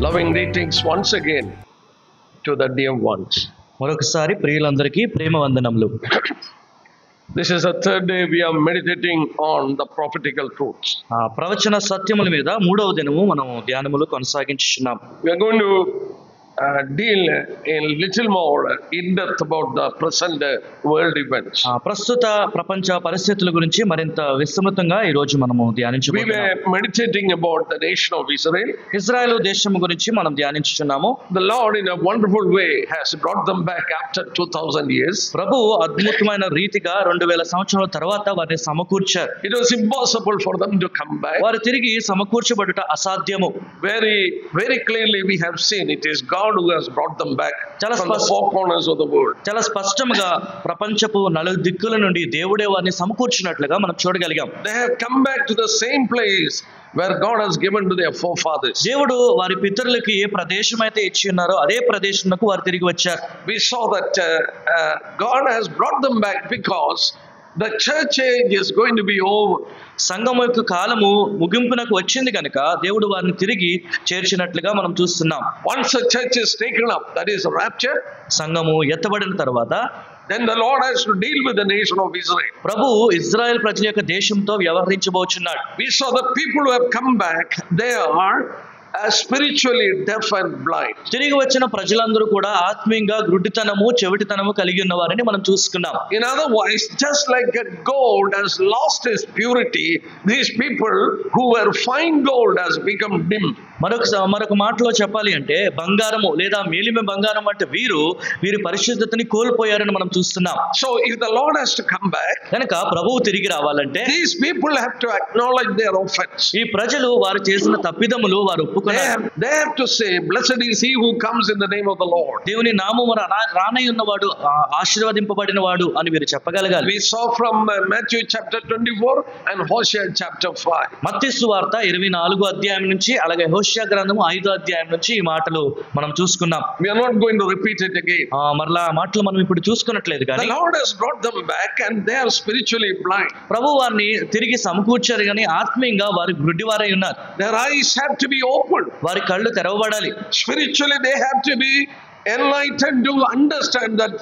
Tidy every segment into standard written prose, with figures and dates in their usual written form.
Loving greetings once again to the dear ones. మరొకసారి ప్రియులందరికీ ప్రేమ వందనములు. This is the third day we are meditating on the prophetical truths. ప్రవచన సత్యముల మీద మూడవ దినము మనం ధ్యానములు కొనసాగించుచున్నాం. We are going to deal in little more in depth about the present world events. ప్రస్తుత ప్రపంచ పరిస్థితుల గురించి మరింత విస్తృతంగా ఈ రోజు మనము We ధ్యానించబోతున్నాము. were meditating about the nation of Israel. Israel దేశము గురించి మనం ధ్యానించుచున్నాము. The Lord in a wonderful way has brought them back after 2000 years. ప్రభు అద్భుతమైన రీతిగా 2000 సంవత్సరాల తర్వాత వారిని సమకూర్చారు. It was impossible for them to come back. వారు తిరిగి సమకూర్చబడుట అసాధ్యము. Very, very clearly we have seen it is God who has brought them back Chala from the four corners of the world. చాలా స్పష్టంగా ప్రపంచపు నలుగు దిక్కుల నుండి దేవుడే వారిని సమకూర్చినట్లుగా మనం చూడగలిగాం. They have come back to the same place where God has given to their forefathers. దేవుడు వారి పితరులకు ఏ ప్రదేశం అయితే ఇచ్చి ఉన్నారో అదే ప్రదేశంకు వారు తిరిగి వచ్చారు. We saw that God has brought them back because the church age is going to be over. సంఘం యొక్క కాలము ముగింపునకు వచ్చింది కనుక దేవుడు వారిని తిరిగి చేర్చినట్లుగా మనం చూస్తున్నాం. Once the church is taken up, that is rapture, సంఘము ఎత్తబడిన తర్వాత then the Lord has to deal with the nation of Israel. Prabhu Israel ప్రజల యొక్క దేశంతో వ్యవహరించబోచున్నాడు. We saw the people who have come back, they are spiritually deaf and blind. తిరిగి వచ్చిన ప్రజలందరూ కూడా ఆత్మీయంగా గుడ్డితనము చెవిటితనము కలిగి ఉన్నవారని మనం చూసుకున్నాం. In other words, just like a gold has lost its purity, these people who were fine gold has become dim. మరొక మాటలో చెప్పాలి అంటే బంగారము లేదా మేలిమి బంగారం అంటే వీరి పరిశుద్ధతని కోల్పోయారని మనం చూస్తున్నాం. So if the Lord has to come back, కనుక ప్రభువు తిరిగి రావాలంటే these people have to acknowledge their offense. ఈ ప్రజలు వారు చేసిన తప్పిదములు వారు ఒప్పుకున్నారు. They have to say, blessed is he who comes in the name of the Lord. దేవుని నామము రానై ఉన్నవాడు ఆశీర్వదింపబడిన వాడు అని వీరు చెప్పగలగాలి. We saw from Matthew chapter 24 and Hosea chapter 5. మత్తయి సువార్త 24వ అధ్యాయం నుంచి అలాగే హోషేయ గ్రంథము 5వ అధ్యాయం నుంచి ఈ మాటలు మనం చూసుకున్నాం. We are not going to repeat it again. మరలా ఆ మాటలు మనం ఇప్పుడు చూసుకున్నట్లేదు The కానీ Lord has brought them back and they are spiritually blind. ప్రభు వారిని తిరిగి సమకూర్చారు కానీ ఆత్మీయంగా వారు గుడ్డివారై ఉన్నారు. Their eyes have to be opened. వారి కళ్ళు తెరవబడాలి. Spiritually they have to be enlightened to understand that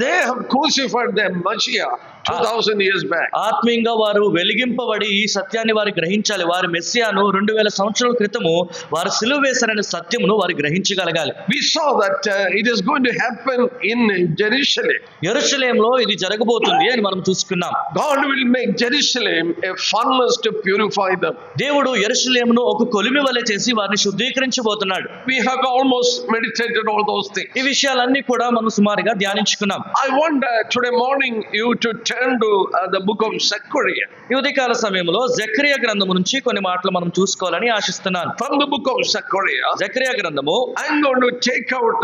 they have crucified their Messiah 2000 years back. ఆత్మీయంగా వారు వెలిగింపబడి ఈ సత్యాన్ని వారు గ్రహించాలి. వారి మెస్సియాను 2000 సంవత్సరాల క్రితము వారు సిలువ వేశారనే సత్యమును వారు గ్రహించగలగాలి. We saw that it is going to happen in Jerusalem. యెరూషలేములో ఇది జరగబోతుంది అని మనం చూసుకున్నాం. God will make Jerusalem a furnace to purify them. దేవుడు యెరూషలేమును ఒక కొలిమి వలె చేసి వారిని శుద్ధీకరించబోతున్నాడు. We have almost meditated all those things. ఈ విషయాలన్నీ కూడా మనం సుమారుగా ధ్యానించుకున్నాం. I want today morning you to turn to the book of Zechariah. ఈ ఉదయకాల సమయంలో జకరియా గ్రంథము నుంచి కొన్ని మాటలు మనం చూసుకోవాలని ఆశిస్తున్నాను. From the book of Zechariah, Zechariah గ్రంథము I'm going to take out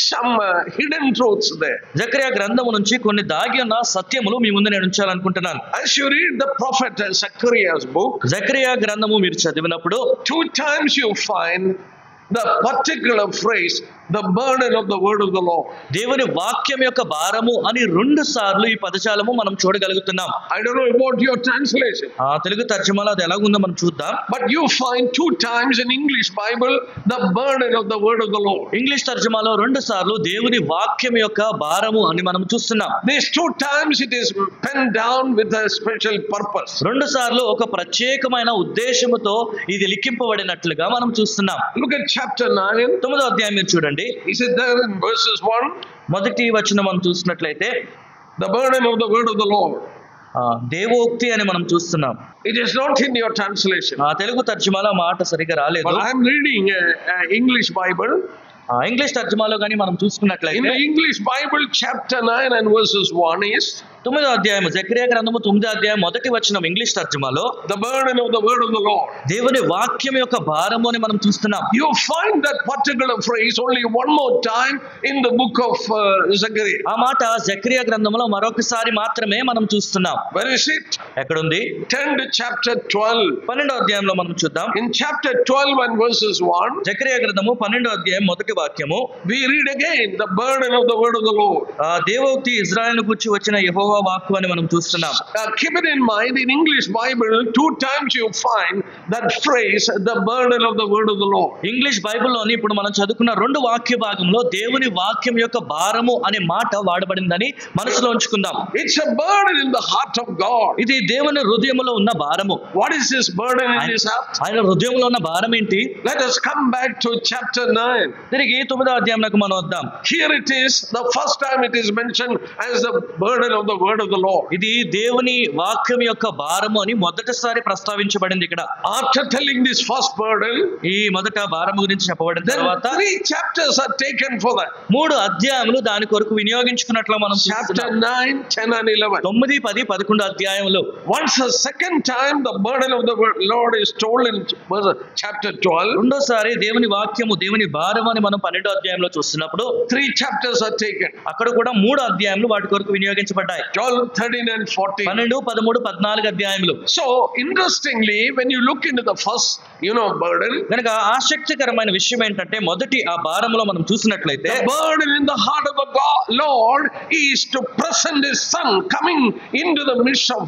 some hidden truths there. Zechariah గ్రంథము నుంచి కొన్ని దాగి ఉన్న సత్యములు మీ ముందు నేను ఉంచాలనుకుంటున్నాను. As you read the prophet Zechariah's book, Zechariah గ్రంథము మీరు చదివినప్పుడు 2 times you find the particular phrase, the burden of the word of the Lord. దేవుని వాక్యం యొక్క భారము అని 2 సార్లు ఈ పదజాలము మనం చూడగలుగుతున్నాం. I don't know about your translation, Telugu తర్జుమాలో అది ఎలాగుందో మనం చూద్దాం. but you find 2 times in English Bible the burden of the word of the Lord. English తర్జుమాలో 2 సార్లు దేవుని వాక్యం యొక్క భారము అని మనం చూస్తున్నాం. These 2 times it is penned down with a special purpose. 2 సార్లు ఒక ప్రత్యేకమైన ఉద్దేశముతో ఇది లిఖింపబడినట్లుగా మనం చూస్తున్నాం. Look at chapter 9. 9వ అధ్యాయం మీరు చూడండి. Is it there in verses 1? మొదటి వచనం మనం చూసినట్లయితే The burden of the word of the Lord. దేవోక్తి అని మనం చూస్తున్నాం. It is not in your translation. Telugu తర్జుమాలో మాట సరిగా రాలేదు. But I am reading English Bible. English తర్జుమాలో కానీ మనం In చూసుకున్నట్లయితే the English Bible, chapter 9 and verses 1 is 9వ అధ్యాయం జకరియా గ్రంథము 9వ అధ్యాయం మొదటి వచనం English తర్జుమాలో the burden of the word of the Lord. దేవుని వాక్యం యొక్క భారము అని మనం చూస్తున్నాం. You find that particular phrase only one more time in the book of Zechariah. ఆ మాట జకరియా గ్రంథంలో మరొకసారి మాత్రమే మనం చూస్తున్నాం. Where is it? ఎక్కడుంది? Turn to chapter 12. 12వ అధ్యాయంలో మనం చూద్దాం. In chapter 12 and verses 1, Zechariah గ్రంథము 12వ అధ్యాయం మొదటి వాక్యము we read again the burden of the word of the Lord. దేవోక్తి ఇజ్రాయెలును గూర్చి వచ్చిన యెహోవా యెహోవా వాక్కు అని మనం చూస్తున్నాం. Keep it in mind, in English Bible, 2 times you find that phrase, the burden of the word of the Lord. English బైబిల్లోని ఇప్పుడు మనం చదువుకున్న 2 వాక్య భాగంలో దేవుని వాక్యం యొక్క భారము అనే మాట వాడబడిందని మనసులో ఉంచుకుందాం. It's a burden in the heart of God. ఇది దేవుని హృదయములో ఉన్న భారము. What is this burden in his heart? ఆయన హృదయంలో ఉన్న భారం ఏంటి? Let us come back to chapter 9. తిరిగి 9వ అధ్యాయంలోకి మనం వద్దాం. Here it is, the first time it is mentioned as the burden of the word of the Lord. ఇది దేవుని వాక్యం యొక్క భారము అని మొదటిసారి ప్రస్తావించబడింది ఇక్కడ. After telling this first burden, ఈ మొదట భారము గురించి చెప్పబడిన then తర్వాత 3 chapters are taken for that. 3 అధ్యాయములు దాని కొరకు వినియోగించుకున్నట్లు మనం Chapter చూస్తున్నాం. 9, 10 and 11. 9, 10, 11 అధ్యాయములు. Once the second time the burden of the Lord is told in chapter 12. రెండోసారి దేవుని వాక్యము దేవుని భారము అని మనం 12వ అధ్యాయంలో చూస్తున్నప్పుడు 3 chapters are taken. అక్కడ కూడా 3 అధ్యాయములు వాటి కొరకు వినియోగించబడ్డాయి. 12, 13 and 14. 12, 13, 14 అధ్యాయములు. So interestingly, when you look into the first, burden, కనుక ఆసక్తికరమైన విషయం ఏంటంటే మొదటి ఆ భారములో మనం చూసినట్లయితే the burden in the heart of the Lord is to present his son coming into the midst of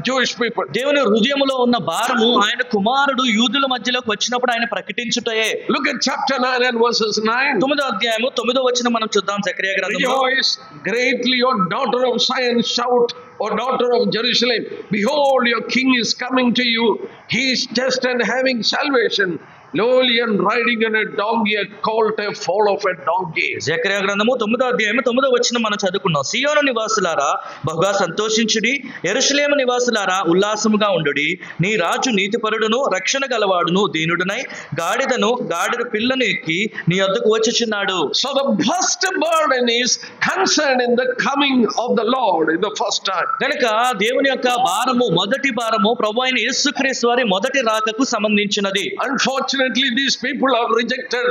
Jewish people. దేవుని హృదయములో ఉన్న భారము ఆయన కుమారుడు యూదుల మధ్యలోకి వచ్చినప్పుడు ఆయన ప్రకటించుటయే. Look at chapter 9 and verses 9. 9వ అధ్యాయము 9వ వచనం మనం చూద్దాం. జకరియా గ్రంథంలో, Rejoice greatly, O daughter of Zion, shout, O daughter of Jerusalem, behold, your king is coming to you. He is just and having salvation, lowly and riding on a donkey, a colt, a foal of a donkey. Zechariah గ్రంథము 9వ అధ్యాయము 9వ వచనం మనం చదువుకున్నాం. సియోను నివాసులారా బహుగా సంతోషించుడి, యెరూషలేము నివాసులారా ఉల్లాసముగా ఉండుడి. నీ రాజు నీతిపరుడును రక్షణ గలవాడును దీనుడునై గాడిద పిల్లను ఎక్కి నీ వద్దకు వచ్చుచున్నాడు. So the first burden is concerned in the coming of the Lord in the first time. కనుక దేవుని యొక్క భారము, మొదటి భారము ప్రభువైన యేసుక్రీస్తు వారి మొదటి రాకకు సంబంధించినది. Unfortunately, these people have rejected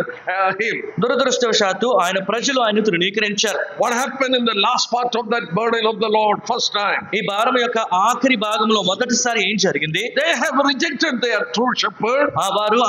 him. దురదృష్టవశాత్తు ఆయన ప్రజలు ఆయన తృణీకరించారు. What happened in the last part of that burden of the Lord first time? ఈ భారం యొక్క ఆఖరి భాగంలో మొదటిసారి ఏం జరిగింది? They have rejected their true shepherd. వారు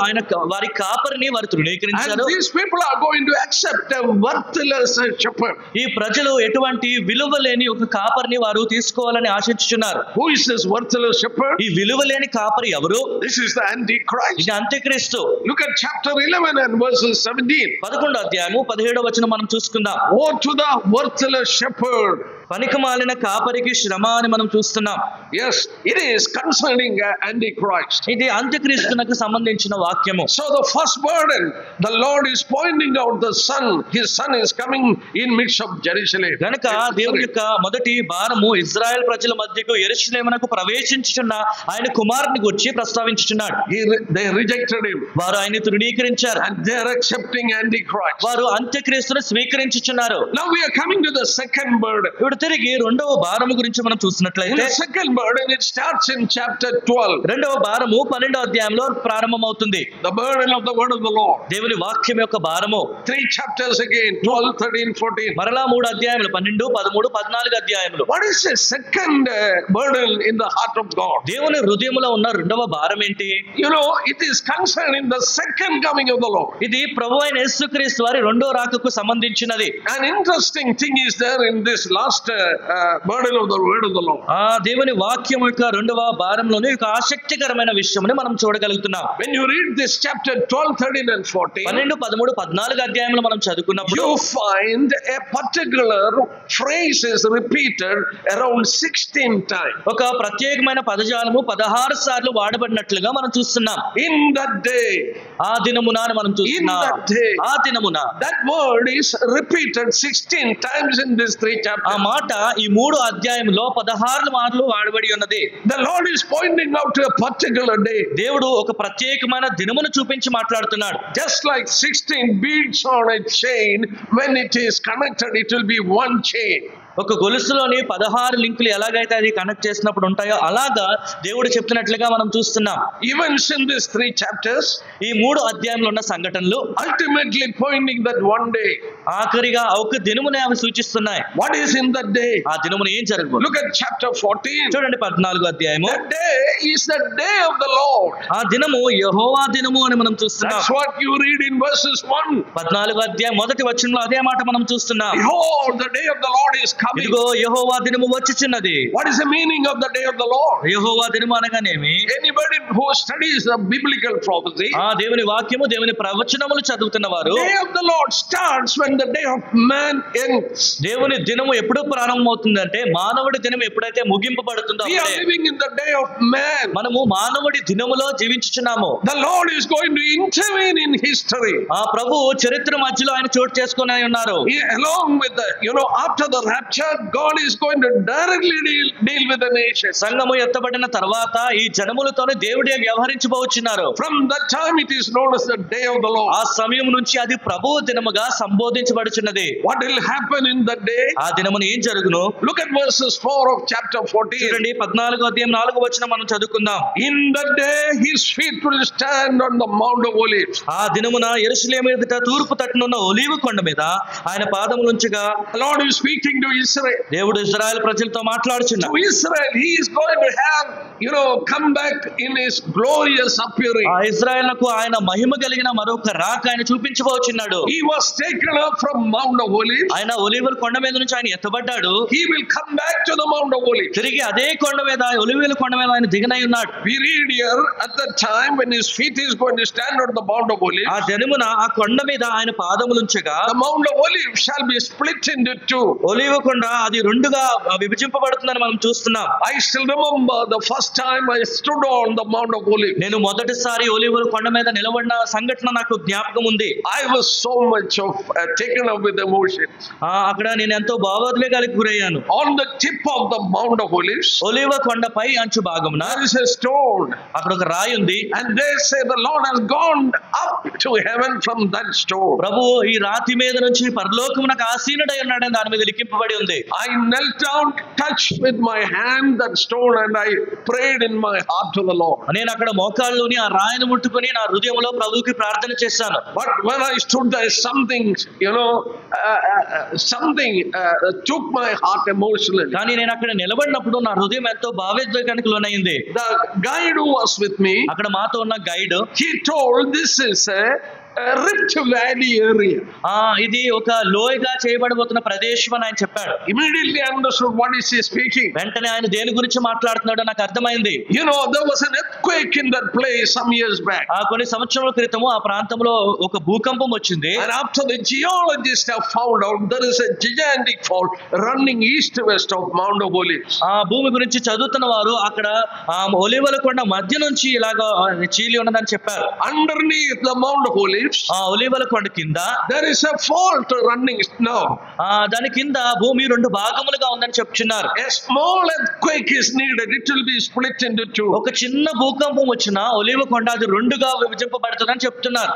వారి కాపరిని వారు తృణీకరించారు. And these people are going to accept a worthless shepherd. ఈ ప్రజలు ఎటువంటి విలువ లేని ఒక కాపరిని వారు తీసుకోవాలని ఆశించుచున్నారు. Who is this worthless shepherd? ఈ విలువ లేని కాపరి ఎవరు? This is the Antichrist. ఇది అంత్యక్రీస్తు. Look at chapter 11 and verses 17. 11వ అధ్యాయము 17వ వచనం మనం చూసుకుందాం. Woe to the worthless shepherd. పనికిమాలిన కాపరికి శ్రమ అని మనం చూస్తున్నాం. Yes, it is concerning Antichrist. ఇది అంత్యక్రీస్తునకు సంబంధించిన వాక్యము. So the first burden, the Lord is pointing out the son. His son is coming in midst of Jerusalem. గనుక దేవుని యొక్క మొదటి భారము ఇజ్రాయెల్ ప్రజల మధ్యకు యెరూషలేమునకు ప్రవేశించుచున్న ఆయన కుమారుని గురించి ప్రస్తావించుచున్నాడు. They rejected him. వారు ఆయన తృణీకరించారు. And they are accepting Antichrist. వారు అంత్యక్రీస్తును స్వీకరించుచున్నారు. Now we are coming to the second burden. ఇప్పుడు తిరిగి రెండవ భారము గురించి మనం In చూసినట్లయితే the second burden, it starts in chapter 12. రెండవ భారము 12వ అధ్యాయంలో ప్రారంభమవుతుంది. The burden of the word of the Lord. దేవుని వాక్యం యొక్క భారము. 3 chapters again, 12, 13, 14. మరలా 3 అధ్యాయములు 12, 13, 14 అధ్యాయములు. What is the second burden in the heart of God? దేవుని హృదయములో ఉన్న రెండవ భారం ఏంటి? It is concerning the second coming of the Lord. ఇది ప్రభువైన యేసుక్రీస్తు వారి రెండో రాకకు సంబంధించినది. An interesting thing is there in this last burden of the word of the Lord. దేవుని వాక్యం యొక్క రెండవ భారంలోనే ఒక ఆసక్తికరమైన విషయముని మనం చూడగలుగుతున్నాం. When you read this chapter 12, 13 and 14, 12, 13, 14 అధ్యాయములు మనం చదువుకున్నప్పుడు you find a particular phrase is repeated around 16 times. ఒక ప్రత్యేకమైన పదజాలము 16 సార్లు వాడబడినట్లుగా మనం చూస్తున్నాం. In that day, ఆ దినమున అని మనం చూస్తున్నాం. In that day. ఆ దినమున. That word is repeated 16 times in these 3 chapters. ఆ మాట ఈ 3 అధ్యాయములో 16 మార్లు వాడబడి ఉన్నది. The Lord is pointing out to a particular day. దేవుడు ఒక ప్రత్యేకమైన దినమును చూపించి మాట్లాడుతున్నాడు. Just like 16 beads on a chain, when it is connected, it will be one chain. ఒక గొలుసులోని 16 లింకులు ఎలాగైతే అది కనెక్ట్ చేసినప్పుడు ఉంటాయో అలాగా దేవుడు చెప్తున్నట్లుగా మనం చూస్తున్నాం. Events in these 3 chapters, ఈ 3 అధ్యాయంలో ఉన్న సంఘటనలు ultimately pointing that one day. ఆఖరిగా ఒక దినమునే అవి సూచిస్తున్నాయి. What is in that day? ఆ దినమున ఏం జరగబోతుంది? Look at chapter 14. చూడండి 14వ అధ్యాయము. That day is the day of the Lord. ఆ దినము యెహోవా దినము అని మనం చూస్తున్నాం. That's what you read in verses 1. 14వ అధ్యాయం మొదటి వచనంలో అదే మాట మనం చూస్తున్నాం. Behold, the day of the Lord is coming. ఇదిగో యెహోవా దినము వచ్చుచున్నది. What is the meaning of the day of the Lord? యెహోవా దినము అనగానేమి? Anybody who studies the biblical prophecy, ఆ దేవుని వాక్యము దేవుని ప్రవచనములు చదువుతున్న వారు, the day of the Lord starts when the day of man ends. దేవుని దినము ఎప్పుడు ప్రారంభమవుతుందంటే మానవుడి దినం ఎప్పుడైతే ముగింపబడుతుందో We are అప్పుడే. living in the day of man. మనము మానవుడి దినములో జీవించుచున్నాము. The Lord is going to intervene in history. ఆ ప్రభు చరిత్ర మధ్యలో ఆయన చోటు చేసుకొని ఉన్నారు. Along with the, after the rapture, God is going to directly deal with the nations. సంఘము ఎత్తబడిన తర్వాత ఈ జనములతోనే దేవుడే వ్యవహరించబోచున్నారు. From that time it is known as the day of the Lord. ఆ సమయం నుంచి అది ప్రభువు దినముగా సంబోధించబడుచున్నది. What will happen in that day? ఆ దినమున ఏం జరుగును? Look at verses 4 of chapter 14. చూడండి 14వ అధ్యాయం 4వ వచనం మనం చదువుకుందాం. In that day his feet will stand on the Mount of Olives. ఆ దినమున యెరూషలేము ఎదుట తూర్పు తట్టునున్న ఒలీవ కొండ మీద ఆయన పాదములుంచగా The Lord is speaking to Israel. దేవుడు ఇశ్రాయేలు ప్రజలతో మాట్లాడుచున్నాడు. To Israel he is going to have, come back in his glorious appearing. ఆ ఇశ్రాయేలుకు ఆయన మహిమ కలిగిన మరొక రాక ఆయన చూపించబోచున్నాడు. He was taken up from Mount of Olives. ఆయన ఒలీవల కొండ మీద నుంచి ఆయన ఎత్తబడ్డాడు. He will come back to the Mount of Olives. తిరిగి అదే కొండ మీద ఒలీవల కొండ మీద ఆయన దిగనై ఉన్నాడు. We read here at the time when his feet is going to stand on the Mount of Olives. ఆ దినమున ఆ కొండ మీద ఆయన పాదములుంచగా The Mount of Olives shall be split into two. ఒలీవ కొండ అది రెండుగా విభజింపబడుతుందని మనం చూస్తున్నాం. I still remember the first time I stood on the Mount of Olives. నేను మొదటిసారి ఒలీవల కొండ మీద నిలబడిన సంఘటన నాకు జ్ఞాపకం ఉంది. I was so much taken up with emotions. అక్కడ నేను ఎంతో భావోద్వేగాలకు గురయ్యాను. On the tip of the Mount of Olives, ఒలీవ కొండపై అంచు భాగమున there is a stone, అక్కడ ఒక రాయి ఉంది. and they say the Lord has gone up to heaven from that stone. ప్రభు ఈ రాతి మీద నుంచి పరలోకమునకు ఆసీనుడై ఉన్నాడని దాని మీద లిఖింపబడి ఉంది. I knelt down, touched with my hand that stone, and I prayed in my heart to the Lord. నేను అక్కడ మోకాళ్ళలోని ఆ రాయిని ముట్టుకొని నా హృదయంలో ప్రభువుకి ప్రార్థన చేశాను. But when I stood there, something took my heart emotionally. కానీ నేను అక్కడ నిలబడినప్పుడు నా హృదయం ఎంతో భావోద్వేగానికి లోనైంది. The guide who was with me, అక్కడ మాతో ఉన్న guide he told this is a Rift Valley area. ఇది ఒక లోయగా చేయబడబోతున్న ప్రదేశం అని ఆయన చెప్పాడు. Immediately I understood what is he speaking. వెంటనే ఆయన దేని గురించి మాట్లాడుతున్నాడో నాకు అర్థమైంది. There was an earthquake in that place some years back. కొన్ని సంవత్సరాల క్రితము ఆ ప్రాంతంలో ఒక భూకంపం వచ్చింది. And after the geologists have found out there is a gigantic fault running east west of Mount of Olives. ఆ భూమి గురించి చదువుతున్న వారు అక్కడ ఒలీవల కొండ మధ్య నుంచి ఇలాగా చీలి ఉన్నదని చెప్పారు. Underneath the Mount of Olives, ఆ ఒలీవల కొండ కింద there is a fault running now. దాని కింద భూమి రెండు భాగములుగా ఉందని చెప్తున్నారు. A small earthquake is needed, it will be split into two. ఒక చిన్న భూకంపం వచ్చినా ఒలీవ కొండ అది రెండుగా విభజింపబడుతుందని చెప్తున్నారు.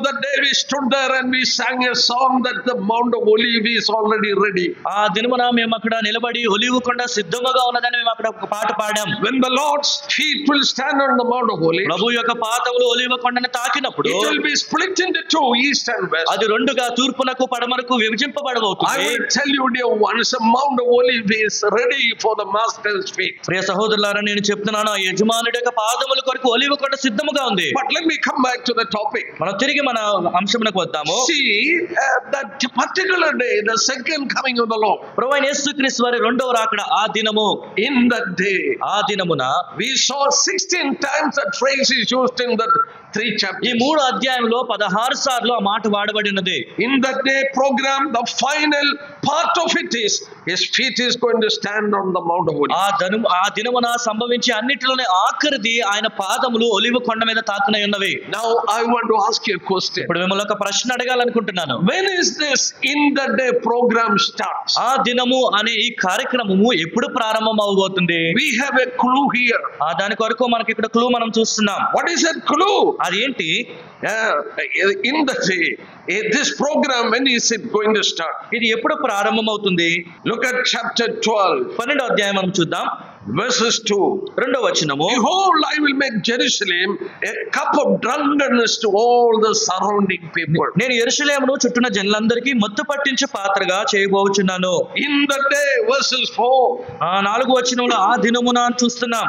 That day we stood there and we sang a song that the Mount of Olives is already ready. ఆ దినమున మేము అక్కడ నిలబడి ఒలీవ కొండ సిద్ధముగా ఉన్నదని మేము అక్కడ ఒక పాట పాడాం. When the Lord's feet will stand on the Mount of Olives, ప్రభు యొక్క పాదములు ఒలీవ కొండను తాకినప్పుడు it will be split into two, east and west. అది రెండుగా తూర్పునకు పడమరకు విభజింపబడబోతుంది. I will tell you, dear ones, the Mount of Olives is ready for the master's feet. ప్రియ సహోదరులారా, నేను చెప్తున్నాను, ఆ యజమానుడి యొక్క పాదముల కొరకు ఒలీవ కొండ సిద్ధముగా ఉంది. But let me come back to the topic. మనం తిరిగి మన అంశమునకు వద్దాము. See, that particular day, the second coming of the Lord, ప్రభువైన యేసుక్రీస్తు వారి రెండవ రాకడ ఆ దినము. in that day, ఆ దినమున we saw 16 times that phrase is used in the 3 chapters. ఈ 3 అధ్యాయంలో 16 సార్లు ఆ మాట వాడబడినది. In that day program, the final part of it is his feet is going to stand on the Mount of Olives. ఆ దినమున సంభవించి అన్నిటిలోనే ఆఖరిది ఆయన పాదములు ఒలీవ కొండ మీద తాకునై ఉన్నవి. Now I want to ask you a question. ఇప్పుడు మిమ్మల్ని ఒక ప్రశ్న అడగాలనుకుంటున్నాను. When is this in that day program starts? ఆ దినము అనే ఈ కార్యక్రమము ఎప్పుడు ప్రారంభం అవబోతుంది? We have a clue here. దాని కొరకు మనకి ఇక్కడ క్లూ మనం చూస్తున్నాం. What is that clue? అదేంటి? In the day, this program, when is it going to start? ఇది ఎప్పుడు ప్రారంభం అవుతుంది? Look at chapter 12. 12వ అధ్యాయం మనం చూద్దాం. Verses 2. రెండవ వచనము, Behold, I will make Jerusalem a cup of drunkenness to all the surrounding people. నేను యెరూషలేమును చుట్టూన జనులందరికీ మత్తు పట్టించే పాత్రగా చేయబోచున్నాను. In the day, verses 4. నాలుగు వచనంలో ఆ దినమున అని చూస్తున్నాం.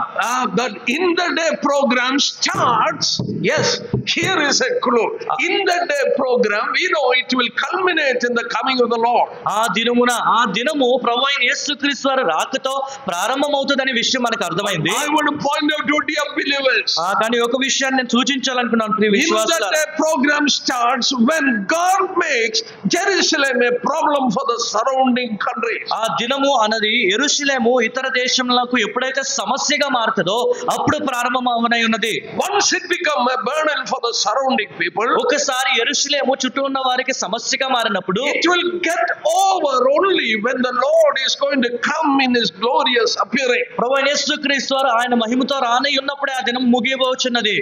That in the day program starts. Yes, here is a clue. In the day program, we know it will culminate in the coming of the Lord. ఆ దినము ప్రభువైన యేసుక్రీస్తు వారి రాకతో ప్రారంభమవుతుందనే విషయం మనకు అర్థమైంది. I want to point out to dear believers. కానీ ఒక విషయాన్ని నేను సూచించాలనుకున్నాను ప్రియ విశ్వాసులారా. In the day program starts when God makes Jerusalem a problem for the surrounding countries. ఆ దినము అన్నది యెరూషలేము ఇతర దేశములకు ఎప్పుడైతే సమస్యగా మారుతుందో అప్పుడు ప్రారంభమవనై ఉన్నది. Once it become a burden for the surrounding people, ఒకసారి యెరూషలేము చుట్టూ ఉన్న వారికి సమస్యగా మారినప్పుడు it will get over only when the Lord is going to come in his glorious appearing. ప్రభువైన యేసుక్రీస్తు వారు ఆయన మహిమతో రానై ఉన్నప్పుడే ఆ దినం ముగియబోచున్నది.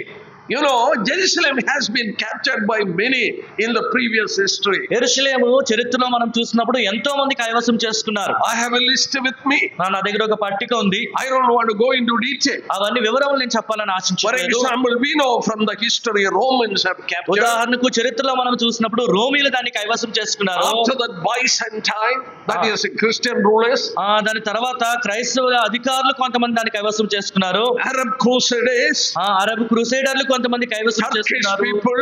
You know, Jerusalem has been captured by many in the previous history. యెరూషలేము చరిత్రలో మనం చూసినప్పుడు ఎంతో మంది కైవసం చేసుకున్నారు. I have a list with me. నా దగ్గర ఒక పట్టిక ఉంది. I don't want to go into detail. అవన్నీ వివరాలు నేను చెప్పాలని For ఆశించలేదు. example, we know from the history Romans have captured. ఉదాహరణకు చరిత్రలో మనం చూసినప్పుడు రోమీలు దాన్ని కైవసం చేసుకున్నారు. After that Byzantine, that is Christian rulers. దాని తర్వాత క్రైస్తవ అధికారులు కొంతమంది దాన్ని కైవసం చేసుకున్నారు. Arab Crusaders. అరబ్ క్రూసేడర్లు కొంతమంది కైవసం Turkish చేసుకున్నారు. people.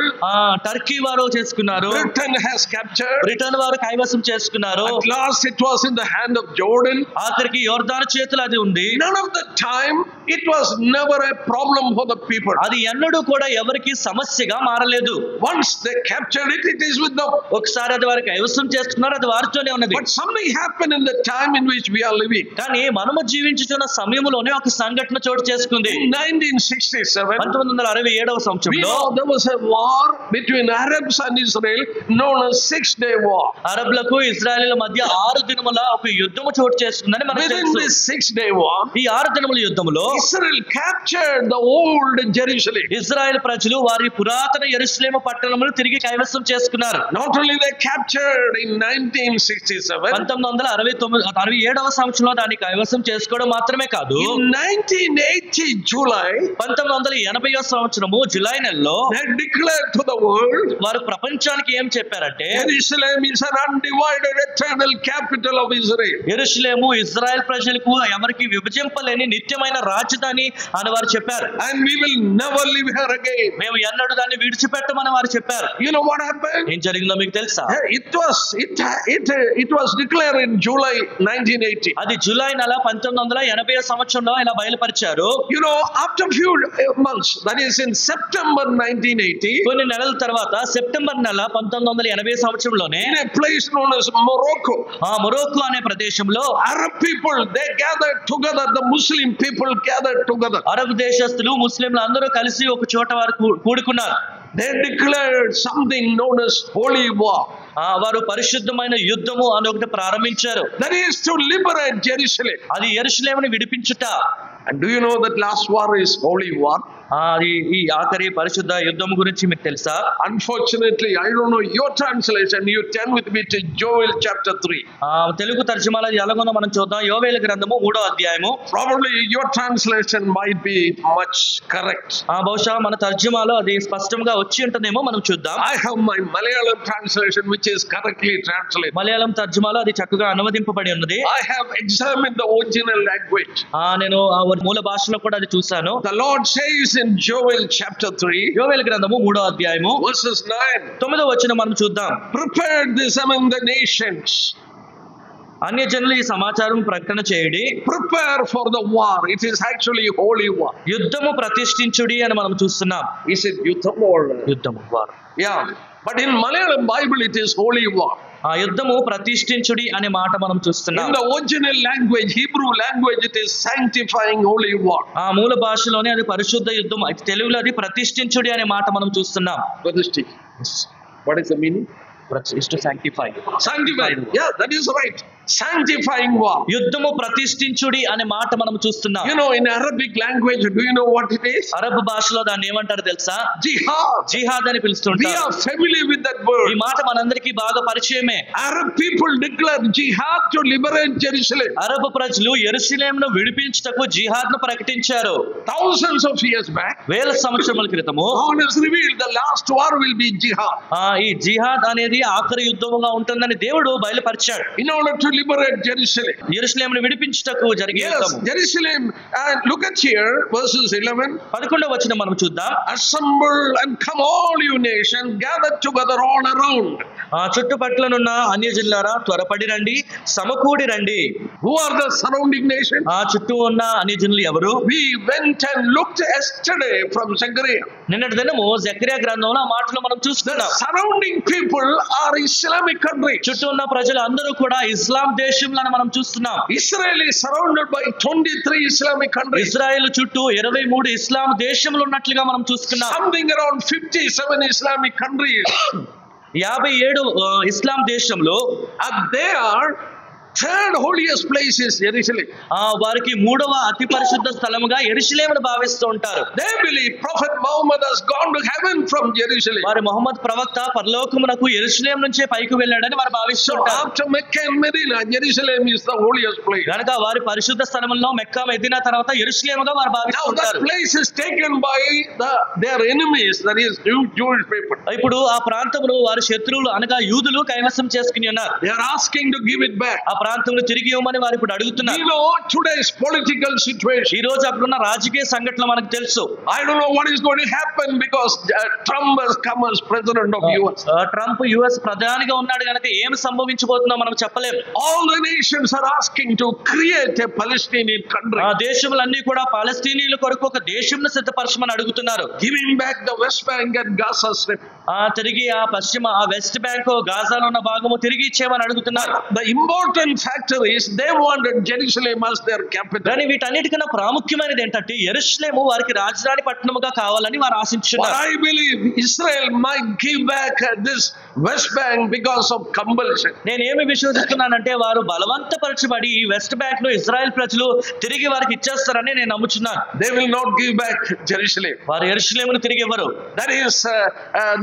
టర్కీ వారు చేసుకున్నారు. Britain has captured. బ్రిటన్ వారు కైవసం చేసుకున్నారు. At last it was in the hand of Jordan. ఆఖరికి యోర్దాను చేతులు అది ఉంది. None of the time it was never a problem for the people. అది ఎన్నడూ కూడా ఎవరికి సమస్యగా మారలేదు. Once they captured it, it is with them. ఒకసారి అది వారు కైవసం చేసుకున్నారు, అది వారితోనే ఉన్నది. But something happened in the time in which we are living. కానీ మనము జీవించుతున్న సమయంలోనే ఒక సంఘటన చోటు చేసుకుంది. In 1967, 1967 we సంవత్సరంలో know there was a war between Arabs and Israel known as 6-day war. అరబ్లకు ఇజ్రాయెలీల మధ్య 6 దినముల ఒక యుద్ధము చోటు చేసుకుందని మనకు Within తెలుసు. this 6-day war, ఈ 6 దినముల యుద్ధములో Israel captured the old Jerusalem. Israel ప్రజలు వారి పురాతన యెరూషలేము పట్టణమును తిరిగి కైవసం చేసుకున్నారు. Not only they captured in 1967, 1967 సంవత్సరంలో దాన్ని కైవసం చేసుకోవడం మాత్రమే కాదు, in 1980 July, 1980 సంవత్సరము జులై నెలలో they declared to the world, వారు ప్రపంచానికి ఏం చెప్పారంటే Jerusalem is an undivided eternal capital of Israel. యెరూషలేము ఇజ్రాయెల్ ప్రజలకు ఎవరికి విభజింపలేని నిత్యమైన రాజధాని అని వారు చెప్పారు. And we will never live here again. మేము ఎన్నడూ దాన్ని విడిచిపెట్టమని వారు చెప్పారు. You know what happened? ఏం జరిగిందో మీకు తెలుసా? It was declared in July 1980. అది జూలై నెల 1980 సంవత్సరంలో ఇలా బయలుపరిచారు. You know, after few months, that is in September 1980, కొన్ని నెలల తర్వాత సెప్టెంబర్ నెల 1980 సంవత్సరంలోనే in a place known as Morocco, మొరోక్కో అనే ప్రదేశంలో Arab people, they gathered together, the Muslim people gathered together. Arab దేశస్తులు ముస్లింలు అందరూ కలిసి ఒక చోట వారు కూడుకున్నారు. They declared something known as holy war. వారు పరిశుద్ధమైన యుద్ధము అని ఒకటి ప్రారంభించారు. That is to liberate Jerusalem. అది యెరూషలేమును విడిపించుట. And do you know that last war is holy war? ఈ ఆఖరి పరిశుద్ధ యుద్ధం గురించి మీకు తెలుసా? Unfortunately, I don't know your translation. You turn with me to Joel chapter 3. Telugu తర్జుమాలో ఎలాగో మనం చూద్దాం. యోవేలు గ్రంథము 3వ అధ్యాయము. Probably your translation might be much correct. బహుశా మన తర్జుమాలో అది స్పష్టంగా వచ్చి ఉంటుందేమో, మనం చూద్దాం. I have my Malayalam translation which is correctly translated. Malayalam తర్జుమాలో అది చక్కగా అనువదింపబడి ఉన్నది. I have examined the original language. నేను మూల భాషలో కూడా అది చూశాను. The Lord says in Joel chapter 3, యోవేలు గ్రంథము 3వ అధ్యాయము verses 9, 9వ వచనం మనం చూద్దాం. Prepare this among the nations. అన్యజనులు ఈ సమాచారం ప్రకటన చేయుడి. Prepare for the war. It is actually holy war. యుద్ధము ప్రతిష్ఠించుడి అని మనం చూస్తున్నాం. Is it yuddham or? యుద్ధము war. Yeah. But in Malayalam Bible it is holy war. యుద్ధము ప్రతిష్ఠించుడి అనే మాట మనం చూస్తున్నాం. In the original language, Hebrew language, it is sanctifying holy war. మూల భాషలోనే అది పరిశుద్ధ యుద్ధం. తెలుగులో అది ప్రతిష్ఠించుడి అనే మాట మనం చూస్తున్నాం. What is the meaning? Is to sanctify. Sanctify. Yeah, that is right. sanctifying war. యుద్ధము ప్రతిష్ఠించుడి అనే మాట మనం చూస్తున్నాం. You know, in Arabic language, do you know what it is? Arab భాషలో దాన్ని ఏమంటారు తెలుసా? Jihad. జిహాద్ అని We పిలుస్తుంటారు. are familiar with that ఈ word. మాట మనందరికీ బాగా పరిచయమే. Arab people declare jihad to liberate Jerusalem. Arab ప్రజలు యెరూషలేమును విడిపించుటకు జిహాద్ ను ప్రకటించారు. Thousands of years back, వేల సంవత్సరముల క్రితము God has revealed the last war will be jihad. ఈ జిహాద్ అనేది ఆఖరి యుద్ధముగా ఉంటుందని దేవుడు బయలుపరిచాడు. In order to liberate Jerusalem. యెరూషలేమును విడిపించుటకు జరిగే Yes, యుద్ధము. Jerusalem. And look at here, verses 11. 11వ వచనం మనం చూద్దాం. Assemble and come all you nations, gather together all around. చుట్టుపట్లనున్న అన్యజనులారా త్వరపడి రండి, సమకూడి రండి. Who are the surrounding nations? చుట్టూ ఉన్న అన్యజనులు ఎవరు? We went and looked yesterday from Zechariah. నిన్నటి దినము జకర్యా గ్రంథంలో ఆ మాటలు మనం The చూస్తున్నాం. surrounding people are Islamic countries. చుట్టూ ఉన్న ప్రజలు అందరూ కూడా ఇస్లాం దేశంలో మనం చూస్తున్నాం. Israel is surrounded by 23 Islamic countries. Israel చుట్టూ 23 ఇస్లాం దేశములు ఉన్నట్లుగా మనం చూస్తున్నాం. Something around 57 Islamic countries. 57 ఇస్లాం దేశంలో And they are third holiest place is Jerusalem. వారికి 3వ అతి పరిశుద్ధ స్థలముగా యెరూషలేమును భావిస్తూ ఉంటారు. They believe Prophet Muhammad has gone to heaven from Jerusalem. వారి మొహమ్మద్ ప్రవక్త పరలోకమునకు యెరూషలేము నుంచే పైకి వెళ్ళాడని వారు భావిస్తూ So ఉంటారు. after Mecca and Medina, Jerusalem is the holiest place. గనుక వారి పరిశుద్ధ స్థలముల్లో మెక్కా మెదీనా తర్వాత యెరూషలేముగా వారు భావిస్తూ Now that ఉంటారు. place is taken by their enemies, that is Jewish people. ఇప్పుడు ఆ ప్రాంతమును వారి శత్రువులు అనగా యూదులు కైవసం చేసుకుని ఉన్నారు. They are asking to give it back. ఆ ప్రాంతంలో తిరిగి ఇవ్వమని వారు ఇప్పుడు We అడుగుతున్నారు. know today's political situation. ఈ రోజు అక్కడున్న రాజకీయ సంఘటనలు మనకు తెలుసు. I don't know what is going to happen because Trump has come as president of US. Trump US ప్రధానిగా ఉన్నాడు కనుక ఏమి సంభవించబోతుందో మనం చెప్పలేము. All the nations are asking to create a Palestinian country. ఆ దేశములన్నీ కూడా పాలస్తీనీయుల కొరకు ఒక దేశంను సిద్ధపరచమని అడుగుతున్నారు. Giving back the West Bank and Gaza Strip. తిరిగి ఆ వెస్ట్ బ్యాంక్ గాజాలో ఉన్న భాగము తిరిగి ఇచ్చేయమని అడుగుతున్నారు. The important factor is they wanted Jerusalem as their capital. కానీ వీటన్నిటికన్నా ప్రాముఖ్యమైనది ఏంటంటే యెరూషలేము వారికి రాజధాని పట్టణముగా కావాలని వారు But ఆశించున్నారు. I believe Israel might give back this West Bank because of compulsion. నేనేమి విశ్వసిస్తున్నానంటే వారు బలవంతపరచబడి ఈ వెస్ట్ బ్యాంక్ ను ఇజ్రాయెల్ ప్రజలు తిరిగి వారికి ఇచ్చేస్తారని నేను నమ్ముచున్నాను. They will not give back Jerusalem. వారు యెరూషలేమును తిరిగి ఇవ్వరు. That is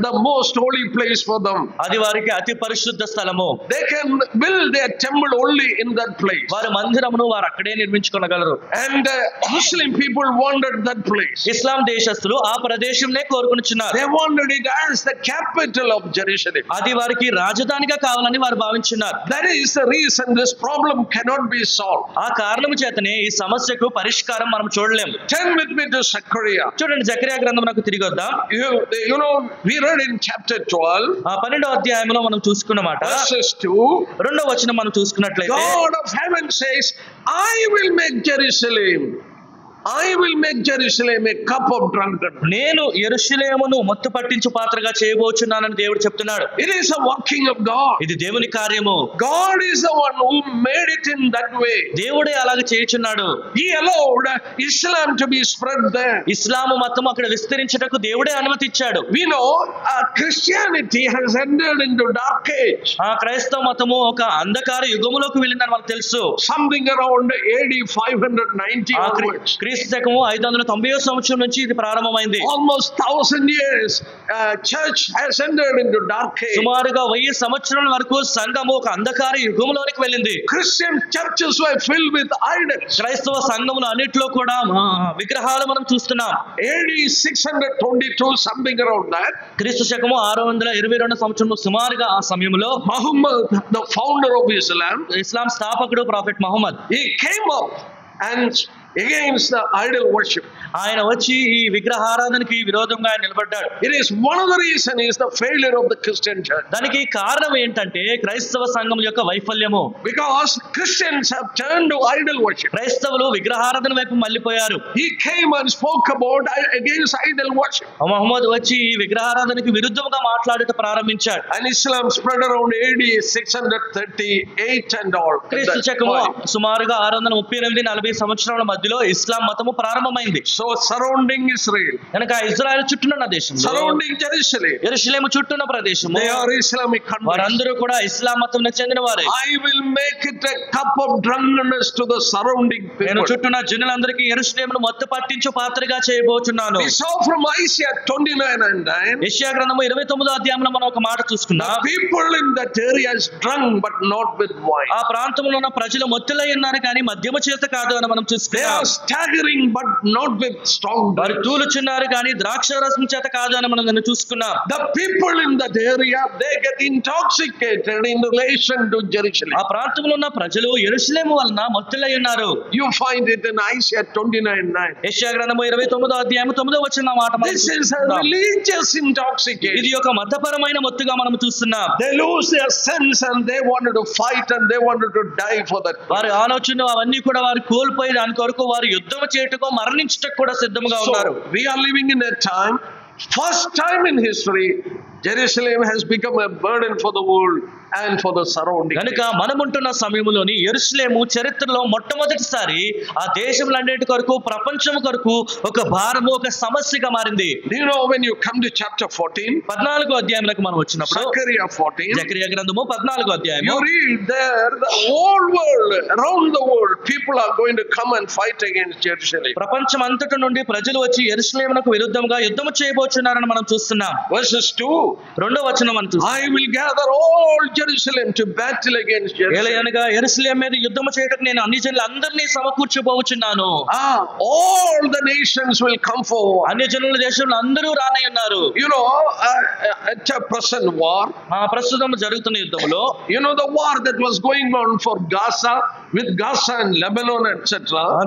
the most holy place for them. అది వారికి అతి పరిశుద్ధ స్థలము. They can build their temple only in that place. వారి మందిరమును వారు అక్కడే నిర్మించుకోగలరు. And Muslim people wanted that place. ఇస్లాం దేశస్తులు ఆ ప్రదేశంనే కోరుకునిచున్నారు. They wanted it as the capital of Jerusalem. అది వారికి రాజధానిగా కావాలని వారు భావించున్నారు. That is the reason this problem cannot be solved. ఆ కారణం చేతనే ఈ సమస్యకు పరిష్కారం మనం చూడలేము. Turn with me to Zechariah. చూడండి జకర్యా గ్రంథమునకు తిరిగి వద్దాం. You know, we read in chapter 12, 12వ అధ్యాయంలో మనం చూసుకున్నమాట verses 2. 2వ వచనం మనం చూసుకున్నట్లయితే God of heaven says, I will make Jerusalem a cup of drunkenness. నేను యెరూషలేమును మత్తు పట్టించు పాత్రగా చేయబోచున్నానని దేవుడు చెప్తున్నాడు. It is a working of God. ఇది దేవుని కార్యము. God is the one who made it in that way. దేవుడే అలాగే చేయుచున్నాడు. He allowed Islam to be spread there. Islam మతం అక్కడ విస్తరించుటకు దేవుడే అనుమతిచ్చాడు. We know Christianity has entered into dark age. క్రైస్తవ మతము ఒక అంధకార యుగములోకి వెళ్ళిందని మనకు తెలుసు. Something around AD 590 onwards. క్రీస్తు శకము 590వ సంవత్సరం నుంచి ఇది ప్రారంభమైంది. Almost 1000 years church has entered into dark age. సుమారుగా 1000 సంవత్సరాల వరకు సంఘము ఒక అంధకార యుగములోనికి వెళ్ళింది. Christian churches were filled with idols. క్రైస్తవ సంఘములు అన్నిట్లో కూడా విగ్రహాలు మనం చూస్తున్నాం. AD 622, something around that. క్రీస్తు శకము 622 సంవత్సరంలో సుమారుగా ఆ సమయంలో Muhammad, the founder of Islam, Islam స్థాపకుడు prophet Muhammad, he came up and against the idol worship. ఆయన వచ్చి ఈ విగ్రహారాధనకి విరోధంగా ఆయన నిలబడ్డాడు. It is one of the reasons is the failure of the Christian church. దానికి కారణం ఏంటంటే క్రైస్తవ సంఘం యొక్క వైఫల్యము. Because Christians have turned to idol worship. క్రైస్తవులు విగ్రహారాధన వైపు మళ్ళీపోయారు. He came and spoke about against idol worship. Mohammed వచ్చి ఈ విగ్రహారాధనకి విరుద్ధంగా మాట్లాడటం ప్రారంభించాడు. And Islam spread around AD 638 and all. క్రీస్తు శకము సుమారుగా 638-40 సంవత్సరాల మధ్యలో ఇస్లాం మతము ప్రారంభమైంది. So So surrounding Israel, కనుక ఇజ్రాయెల్ చుట్టూనున్న దేశంలో, surrounding Jerusalem, యెరూషలేము చుట్టూన్న ప్రదేశము, they are Islamic countries. వారందరూ కూడా ఇస్లాం మతం చెందిన వారే. I will make it a cup of drunkenness to the surrounding నేను people. చుట్టూన్న జనులందరికీ యెరూషలేమును మత్తు పట్టించు పాత్రగా చేయబోచున్నాను. We saw from Isaiah 29 and 9. యెషయా గ్రంథము 29వ అధ్యాయంలో మనం ఒక మాట చూసుకున్నాం. The people in that area is drunk but not with wine. ఆ ప్రాంతంలో ఉన్న ప్రజలు మొత్తులై ఉన్నారు కానీ మద్యము చేత కాదు అని మనం They చూసుకున్నాం. are staggering but not with strong వారు drink. తూలుచున్నారు కానీ ద్రాక్షారసం చేత కాదు అని మనం దాన్ని చూసుకున్నాం. The people in that area, they get intoxicated in relation to Jerusalem. ఆ ప్రాంతంలో ఉన్న ప్రజలు యెరూషలేము వలన మొత్తులై ఉన్నారు. You find it in Isaiah 29:9. యెషయా గ్రంథము 29వ అధ్యాయము 9వ వచనం మాట మనం This is a చూస్తున్నాం. religious intoxication. ఇది ఒక మతపరమైన మొత్తుగా మనం చూస్తున్నాం. They lose their sense and they wanted to fight and they wanted to die for that. వారి ఆలోచనలు అవన్నీ కూడా వారు కోల్పోయి దాని కొరకు వారు యుద్ధం చేయటకు మరణించటకు కూడా సిద్ధంగా ఉన్నారు. So we are living in a time, first time in history, Jerusalem has become a burden for the world and for the surrounding. కనుక మనముంటున్న సమయంలోని యెరూషలేము చరిత్రలో మొట్టమొదటిసారి ఆ దేశములన్నిటి కొరకు, ప్రపంచం కొరకు ఒక భారము, ఒక సమస్యగా మారింది. Do you know when you come to chapter 14, 14వ అధ్యాయంలోకి మనం వచ్చినప్పుడు, Zechariah 14, జకరియా గ్రంథము 14వ అధ్యాయము, you read there the whole world, around the world, people are going to come and fight against Jerusalem. ప్రపంచం అంతటి నుండి ప్రజలు వచ్చి యెరూషలేమునకు విరుద్ధంగా యుద్ధము చేయబోచున్నారని మనం చూస్తున్నాం. Verses 2, 2వ వచనం మనం చూస్తాం. I will gather all Jerusalem to battle against Jerusalem. ఏలయనగా యెరూషలేము మీద యుద్ధము చేయడానికి నేను అన్ని జనులందరినీ సమకూర్చబోచున్నాను. All the nations will come forward. అన్ని జనుల దేశంలో అందరూ రానై ఉన్నారు. You know, at a present war, ప్రస్తుతం జరుగుతున్న యుద్ధంలో, you know the war that was going on for Gaza, with Gaza and Lebanon, etc.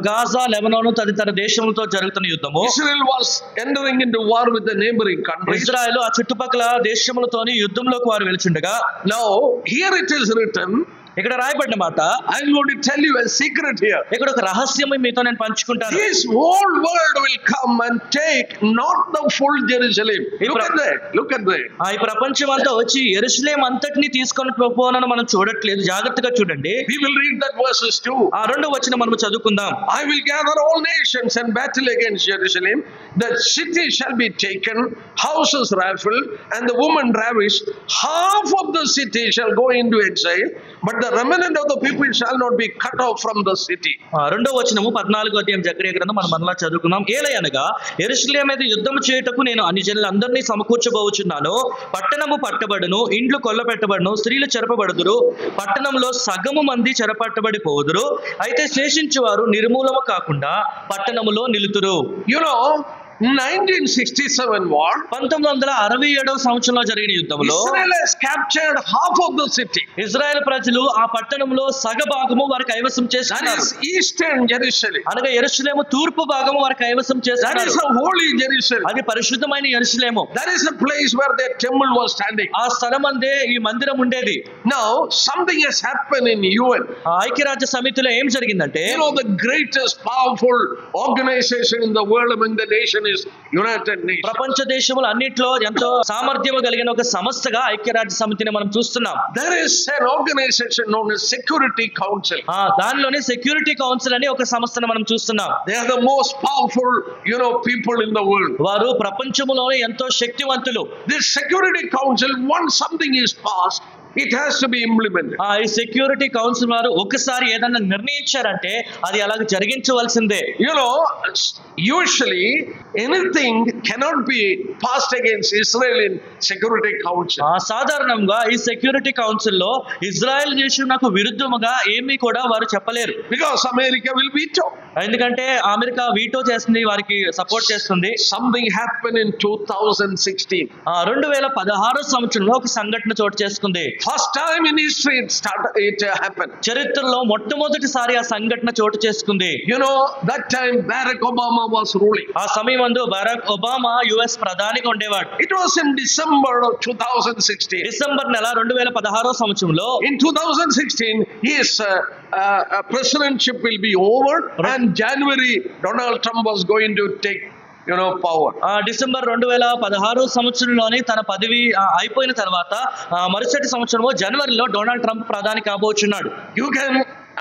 Gaza, లెబనాను తదితర దేశములతో జరుగుతున్న యుద్ధము, Israel was entering into war with the neighboring countries. Israel ఆ చుట్టుపక్కల దేశములతోని యుద్ధంలోకి వారు వెళ్చుండగా, Now, here it is written, ఇక్కడ రాయబడిన మాట, I'm going to tell you a secret here. ఇక్కడ ఒక రహస్యం మీతో నేను పంచుకుంటాను. This whole world will come and take not the full Jerusalem. Look at that. Look at that. ఈ ప్రపంచం అంతా వచ్చి యెరూషలేము అంతటిని తీసుకొని పోవాలని మనం చూడట్లేదు. జాగ్రత్తగా చూడండి. We will read that verses too. ఆ 2వ వచనం మనం చదువుకుందాం. I will gather all nations and battle against Jerusalem. The city shall be taken, houses rifled, and the woman ravished. Half of the city shall go into exile, but the remnant of the people shall not be cut off from the city. 2వ వచనము 14వ అధ్యాయం జకరియా గ్రంథం మనం మరలా చదువుకుందాం. ఏలయనగా యెరూషలేము మీద యుద్ధము చేయుటకు నేను అన్ని జనులందరినీ సమకూర్చబోచున్నాను. పట్టణము పట్టబడును, ఇండ్లు కొల్లపెట్టబడును, స్త్రీలు చెరపబడుదురు, పట్టణంలో సగము మంది చెరపట్టబడి పోదురు, అయితే శేషించువారు నిర్మూలము కాకుండా పట్టణములో నిలుతురు. You know, 1967 war, 1967వ సంవత్సరంలో జరిగిన యుద్ధంలో Israel has captured half of the city. Israel ప్రజలు ఆ పట్టణంలో సగభాగము వారి కైవసం That చేసుకున్నారు. is eastern Jerusalem. అనగా యెరూషలేము తూర్పు భాగము వారి కైవసం That చేసుకున్నారు. is a holy Jerusalem. అది పరిశుద్ధమైన యెరూషలేము. That is a place where their temple was standing. ఆ స్థలం అందే ఈ మందిరం ఉండేది. Now, something has happened in UN. ఆ ఐక్యరాజ్య సమితిలో ఏం జరిగిందంటే, You know, the greatest powerful organization in the world among the nations is United Nations. ప్రపంచ దేశములు అన్నిట్లో ఎంతో సామర్థ్యము కలిగిన ఒక సంస్థగా ఐక్యరాజ్య సమితిని మనం చూస్తున్నాం. There is an organization known as Security Council. దానిలోనే సెక్యూరిటీ కౌన్సిల్ అని ఒక సంస్థను మనం చూస్తున్నాం. They are the most powerful, people in the world. వారు ప్రపంచములోనే ఎంతో శక్తివంతులు. This Security Council, once something is passed, it has to be implemented. ఈ సెక్యూరిటీ కౌన్సిల్ వారు ఒకసారి ఏదన్నా నిర్ణయించారంటే అది అలాగ జరిగించవలసిందే. Usually anything cannot be passed against Israel in Security Council. సాధారణంగా ఈ సెక్యూరిటీ కౌన్సిల్ లో ఇజ్రాయెల్ దేశంకు విరుద్ధముగా ఏమీ కూడా వారు చెప్పలేరు. Because America will veto. ఎందుకంటే అమెరికా వీటో చేస్తుంది, వారికి సపోర్ట్ చేస్తుంది. Something happened in 2016. 2016 సంవత్సరంలో ఒక సంఘటన చోటు చేసుకుంది. First time in history it happened. చరిత్రలో మొట్టమొదటిసారి ఆ సంఘటన చోటు చేసుకుంది. That time Barack Obama was ruling. ఆ సమయమందు బరాక్ ఒబామా యుఎస్ ప్రధానిగా ఉండేవాడు. It was in December of 2016. December నెల 2016 సంవత్సరంలో, in 2016 his presidentship will be over and January Donald Trump was going to take power. December 2016 సంవత్సరంలోని తన పదవి అయిపోయిన తర్వాత మరుసటి సంవత్సరము జనవరిలో డొనాల్డ్ ట్రంప్ ప్రధాని కాబోచున్నాడు. You can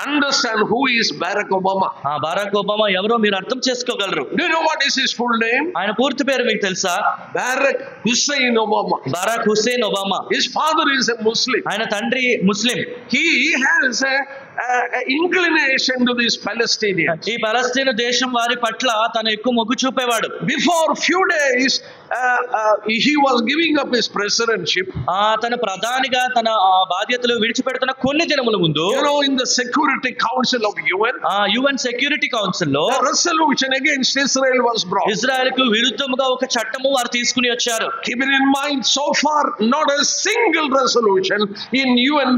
understand who is Barack Obama. Barack Obama ఎవరో మీరు అర్థం చేసుకోగలరు. Do you know what is his full name? ఆయన పూర్తి పేరు మీకు తెలుసా? Barack Hussein Obama. Barack Hussein Obama. His father is a Muslim. ఆయన తండ్రి ముస్లిం. He has a inclination to these Palestinians. ఈ పలస్తీన్ దేశం వారి పట్ల తను ఎక్కువ మొగ్గు చూపేవాడు. Before few days, he was giving up his presidency. తన ప్రధానిగా తన బాధ్యతలు విడిచిపెడుతున్న కొన్ని దినముల ముందు, You know, in the Security Council of UN, UN security council లో the resolution against Israel was brought. Israel కు విరుద్ధముగా ఒక చట్టము వారు తీసుకుని వచ్చారు. Keeping in mind, so far not a single resolution in UN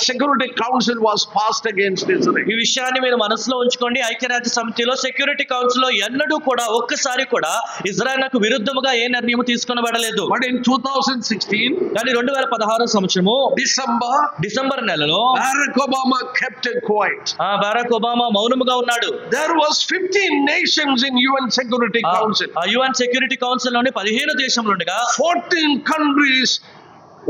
Security Council was passed against Israel. ఈ విషయాన్ని మీరు మనసులో ఉంచుకోండి. ఐక్యరాజ్య సమితిలో సెక్యూరిటీ కౌన్సిల్ లో ఎన్నడూ కూడా ఒక్కసారి కూడా ఇజ్రాయెల్కు విరుద్ధముగా ఏ నిర్ణయం తీసుకొనబడలేదు. But in 2016, కానీ 2016 సంవత్సరము December నెలలో Barack Obama kept it quiet. Barack Obama మౌనముగా ఉన్నాడు. There was 15 nations in UN Security Council. UN security council లోని 15 దేశములుండగా 14 countries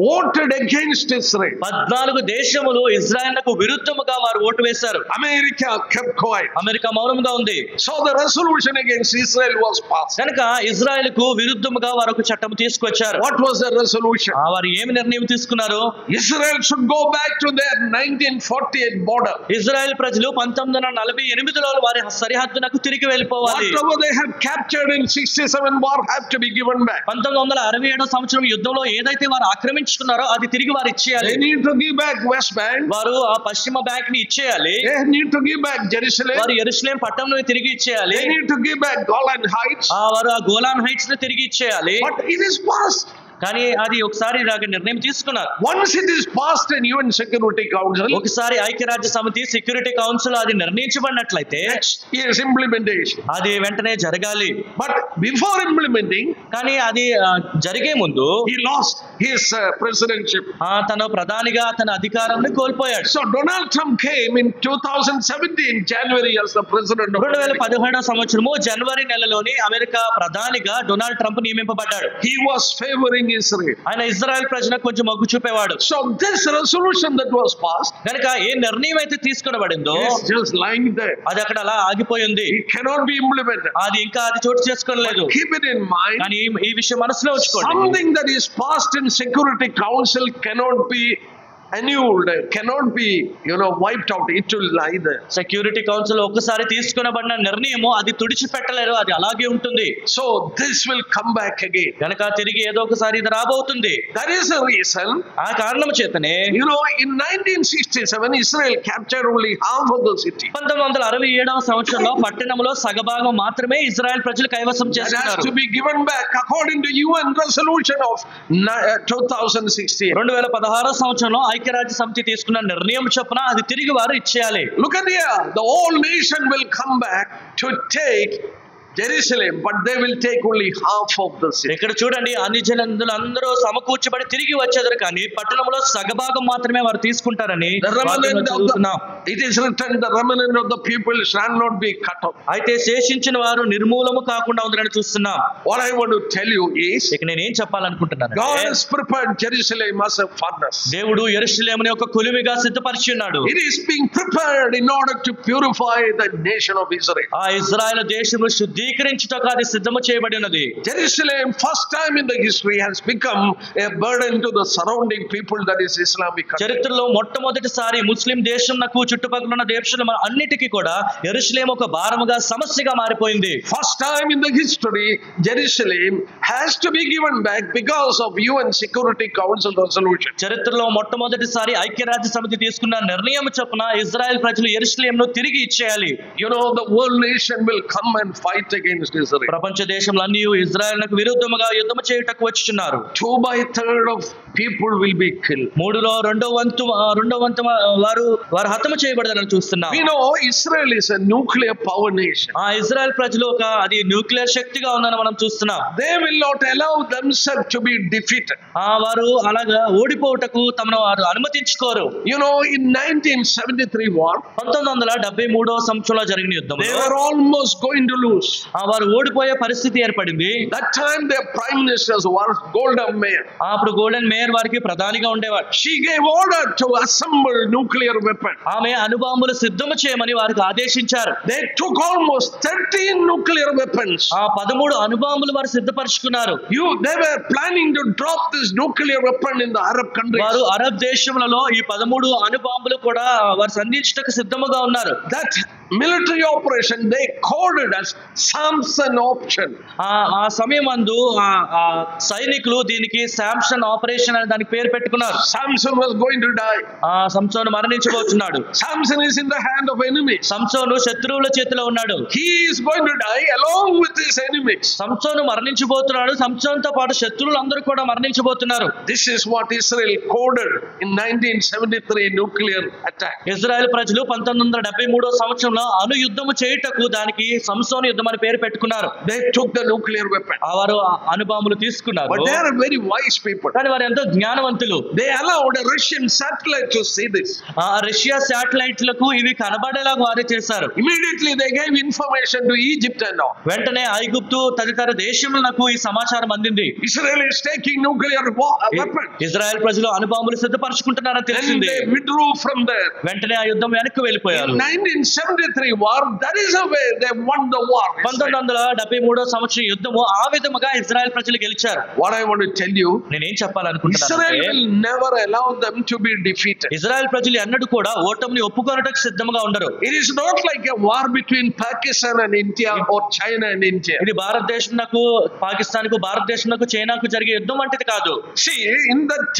voted against Israel. 14 దేశములు ఇజ్రాయెల్కు విరుద్ధముగా వారు ఓటు వేశారు. America kept quiet. అమెరికా మౌనముగా ఉంది. So the resolution against Israel was passed. కనుక ఇజ్రాయెల్కు విరుద్ధముగా వారు ఒక చట్టం తీసుకొచ్చారు. What was the resolution? వారు ఏమి నిర్ణయం తీసుకున్నారు? Israel should go back to their 1948 border. Israel ప్రజలు 1948లో వారి సరిహద్దునకు తిరిగి వెళ్ళిపోవాలి. Whatever they have captured in 67 war have to be given back. 1967 సంవత్సరం యుద్ధంలో ఏదైతే వారు ఆక్రమించుకున్నారో అది తిరిగి వారు ఇచ్చేయాలి. They need to give back West Bank. వారు ఆ పశ్చిమ బ్యాంక్ ని ఇచ్చేయాలి. They need to give back Jerusalem. వారు యెరూషలేం పట్టణంను తిరిగి ఇచ్చేయాలి. They need to give back Golan Heights. వారు ఆ గోలాన్ హైట్స్ ని తిరిగి ఇచ్చేయాలి. But it is passed. కానీ అది ఒకసారి ఇలాగ నిర్ణయం తీసుకున్నారు. Once it is passed in UN Security Council, ఒకసారి ఐక్యరాజ్య సమితి సెక్యూరిటీ కౌన్సిల్ అది నిర్ణయించబడినట్లయితే is implementation. అది వెంటనే జరగాలి. But before implementing, కానీ అది జరిగే ముందు he lost his presidency. తన ప్రధానిగా తన అధికారాన్ని కోల్పోయాడు. So Donald Trump came in 2017 January as the president of 2017 సంవత్సరము జనవరి నెలలోని అమెరికా ప్రధానిగా డొనాల్డ్ ట్రంప్ నియమింపబడ్డాడు. He was favoring Israel. ఆయన ఇజ్రాయెల్ ప్రజలకు కొంచెం మొగ్గు చూపేవాడు. So this resolution that was passed, కనుక ఏ నిర్ణయం అయితే తీసుకొనబడిందో is just lying there. అది అక్కడ అలా ఆగిపోయింది. It cannot be implemented. అది ఇంకా అది చోటు చేసుకోలేదు. Keep it in mind. కానీ ఈ విషయం మనసులో ఉంచుకోండి. Something that is passed in Security Council cannot be annulled, cannot be wiped out. It will lie there. Security council ఒక్కసారి తీసుకొనబడిన నిర్ణయము అది తుడిచిపెట్టలేరు, అది అలాగే ఉంటుంది. So this will come back again. కనుక తిరిగి ఏదో ఒకసారి ఇది రాబోతుంది. That is the reason. ఆ కారణం చేతనే In 1967 Israel captured only half of the city. 1967 సంవత్సరంలో పట్టణంలో సగభాగం మాత్రమే ఇజ్రాయెల్ ప్రజలు కైవసం That has చేసుకున్నారు. to be given back according to UN resolution of 2016. 2016 సంవత్సరంలో ఐక్యరాజ్య సమితి తీసుకున్న నిర్ణయం చొప్పున అది తిరిగి వారు ఇచ్చేయాలి. Look at here, the whole nation will come back to take Jerusalem, but they will take only half of the city. ఇక్కడ చూడండి, అన్ని జనులందరూ సమకూర్చబడి తిరిగి వచ్చేదారు, కానీ పట్టణంలో సగభాగం మాత్రమే వారు తీసుకుంటారని it is written, the remnant of the people shall not be cut off. అయితే శేషించిన వారు నిర్మూలము కాకుండా ఉందని చూస్తున్నాం. What I want to tell you is, ఇక నేను ఏం చెప్పాలనుకుంటున్నాను, God has prepared Jerusalem as a furnace. దేవుడు యెరూషలేమును ఒక కొలిమిగా సిద్ధపరిచి ఉన్నాడు. It is being prepared in order to purify the nation of Israel. ఆ ఇజ్రాయెల్ దేశము శుద్ధీకరించుటకు అది సిద్ధము చేయబడి ఉన్నది. Jerusalem first time in the history has become a burden to the surrounding people, that is Islamic country. చరిత్రలో మొట్టమొదటిసారి ముస్లిం దేశంనకు చుట్టుపక్కల ఉన్న దేశాల అన్నిటికీ కూడా యెరూషలేము ఒక భారముగా సమస్యగా మారిపోయింది. First time in the history Jerusalem has to be given back because of UN Security Council resolution. చరిత్రలో మొట్టమొదటిసారి ఐక్యరాజ్య సమితి తీసుకున్న నిర్ణయం చొప్పున ఇజ్రాయెల్ ప్రజలు యెరూషలేమును తిరిగి ఇచ్చేయాలి. The world nation will come and fight against Israel. ప్రపంచ దేశములన్నీ ఇజ్రాయెల్కు విరుద్ధముగా యుద్ధం చేయుటకు వచ్చుచున్నారు. 2/3 of people will be killed. 3లో 2వ వంతు వారు హతము చేయబడతారని చూస్తున్నాం. We know Israel is a nuclear power nation. Israel ప్రజలు అది న్యూక్లియర్ శక్తిగా ఉందని మనం చూస్తున్నాం. They will not allow themselves to be defeated. వారు అలాగా ఓడిపోవుటకు తమను వారు అనుమతించుకోరు. In 1973 war, 1973 సంవత్సరంలో జరిగిన యుద్ధంలో they were almost going to lose. వారు ఓడిపోయే పరిస్థితి ఏర్పడింది. That time their prime minister was Golda Meir. అప్పుడు గోల్డెన్ మేయర్ వారికి ప్రధానిగా ఉండేవారు. She gave order to assemble nuclear weapons. ఆమె అణుబాంబులు సిద్ధము చేయమని వారికి ఆదేశించారు. They took almost 13 nuclear weapons. 13 అణుబాంబులు వారు సిద్ధపరుచుకున్నారు. They were planning to drop this nuclear weapon in the Arab countries. వారు అరబ్ దేశములలో ఈ 13 అణుబాంబులు కూడా వారు సంధించుటకు సిద్ధముగా ఉన్నారు. That military operation they called it as Samson option. ఆ సమయమందు సైనికులు దీనికి శాంసన్ ఆపరేషన్ అనే దానికి పేరు పెట్టుకున్నారు. Samson was going to die. Samson మరణించబోతున్నాడు. Samson is in the hand of enemies. సంసోను శత్రువుల చేతిలో ఉన్నాడు. He is going to die along with his enemies. సంసోను మరణించబోతున్నాడు. సంసోనుతో పాటు శత్రువులందరూ కూడా మరణించబోతున్నారు. This is what Israel coded in 1973 nuclear attack. Israel ప్రజలు 1973 సంవత్సరంలో అణు యుద్ధము చేయుటకు దానికి సంసోను యుద్ధం అని పేరు పెట్టుకున్నారు. They took the nuclear weapon. వారు అణుబాంబులు తీసుకున్నారు. But they are very wise people. కానీ వారు ఎంతో జ్ఞానవంతులు. They allowed a Russian satellite to see this. Russia శాటిలైట్లకు ఇవి కనబడేలాగా వారే చేశారు. Immediately they gave information to Egypt and all. వెంటనే ఐగుప్తు తదితర దేశములకు ఈ సమాచారం అందింది. Israel is taking nuclear weapons. Israel ప్రజలు అణుబాంబులు సిద్ధపరచుకుంటున్నారని తెలిసింది. They withdrew from there. వెంటనే ఆ యుద్ధం వెనక్కి వెళ్ళిపోయారు. 1973 war, that is the way they won the war. 1973 సంవత్సరం యుద్ధము ఆ విధముగా ఇజ్రాయెల్ ప్రజలు గెలిచారు. What I want to tell you, నేనేం చెప్పాలనుకుంటున్నాను, Israel will never allow them to be defeated. Israel ప్రజలు ఎన్నడూ కూడా ఓటమిని ఒప్పుకొనటకు సిద్ధంగా ఉండరు. It is not like a war between Pakistan and India or China and India. ఇది భారతదేశంకు పాకిస్తాన్కు భారతదేశంకు చైనాకు జరిగే యుద్ధం వంటిది కాదు. See, in that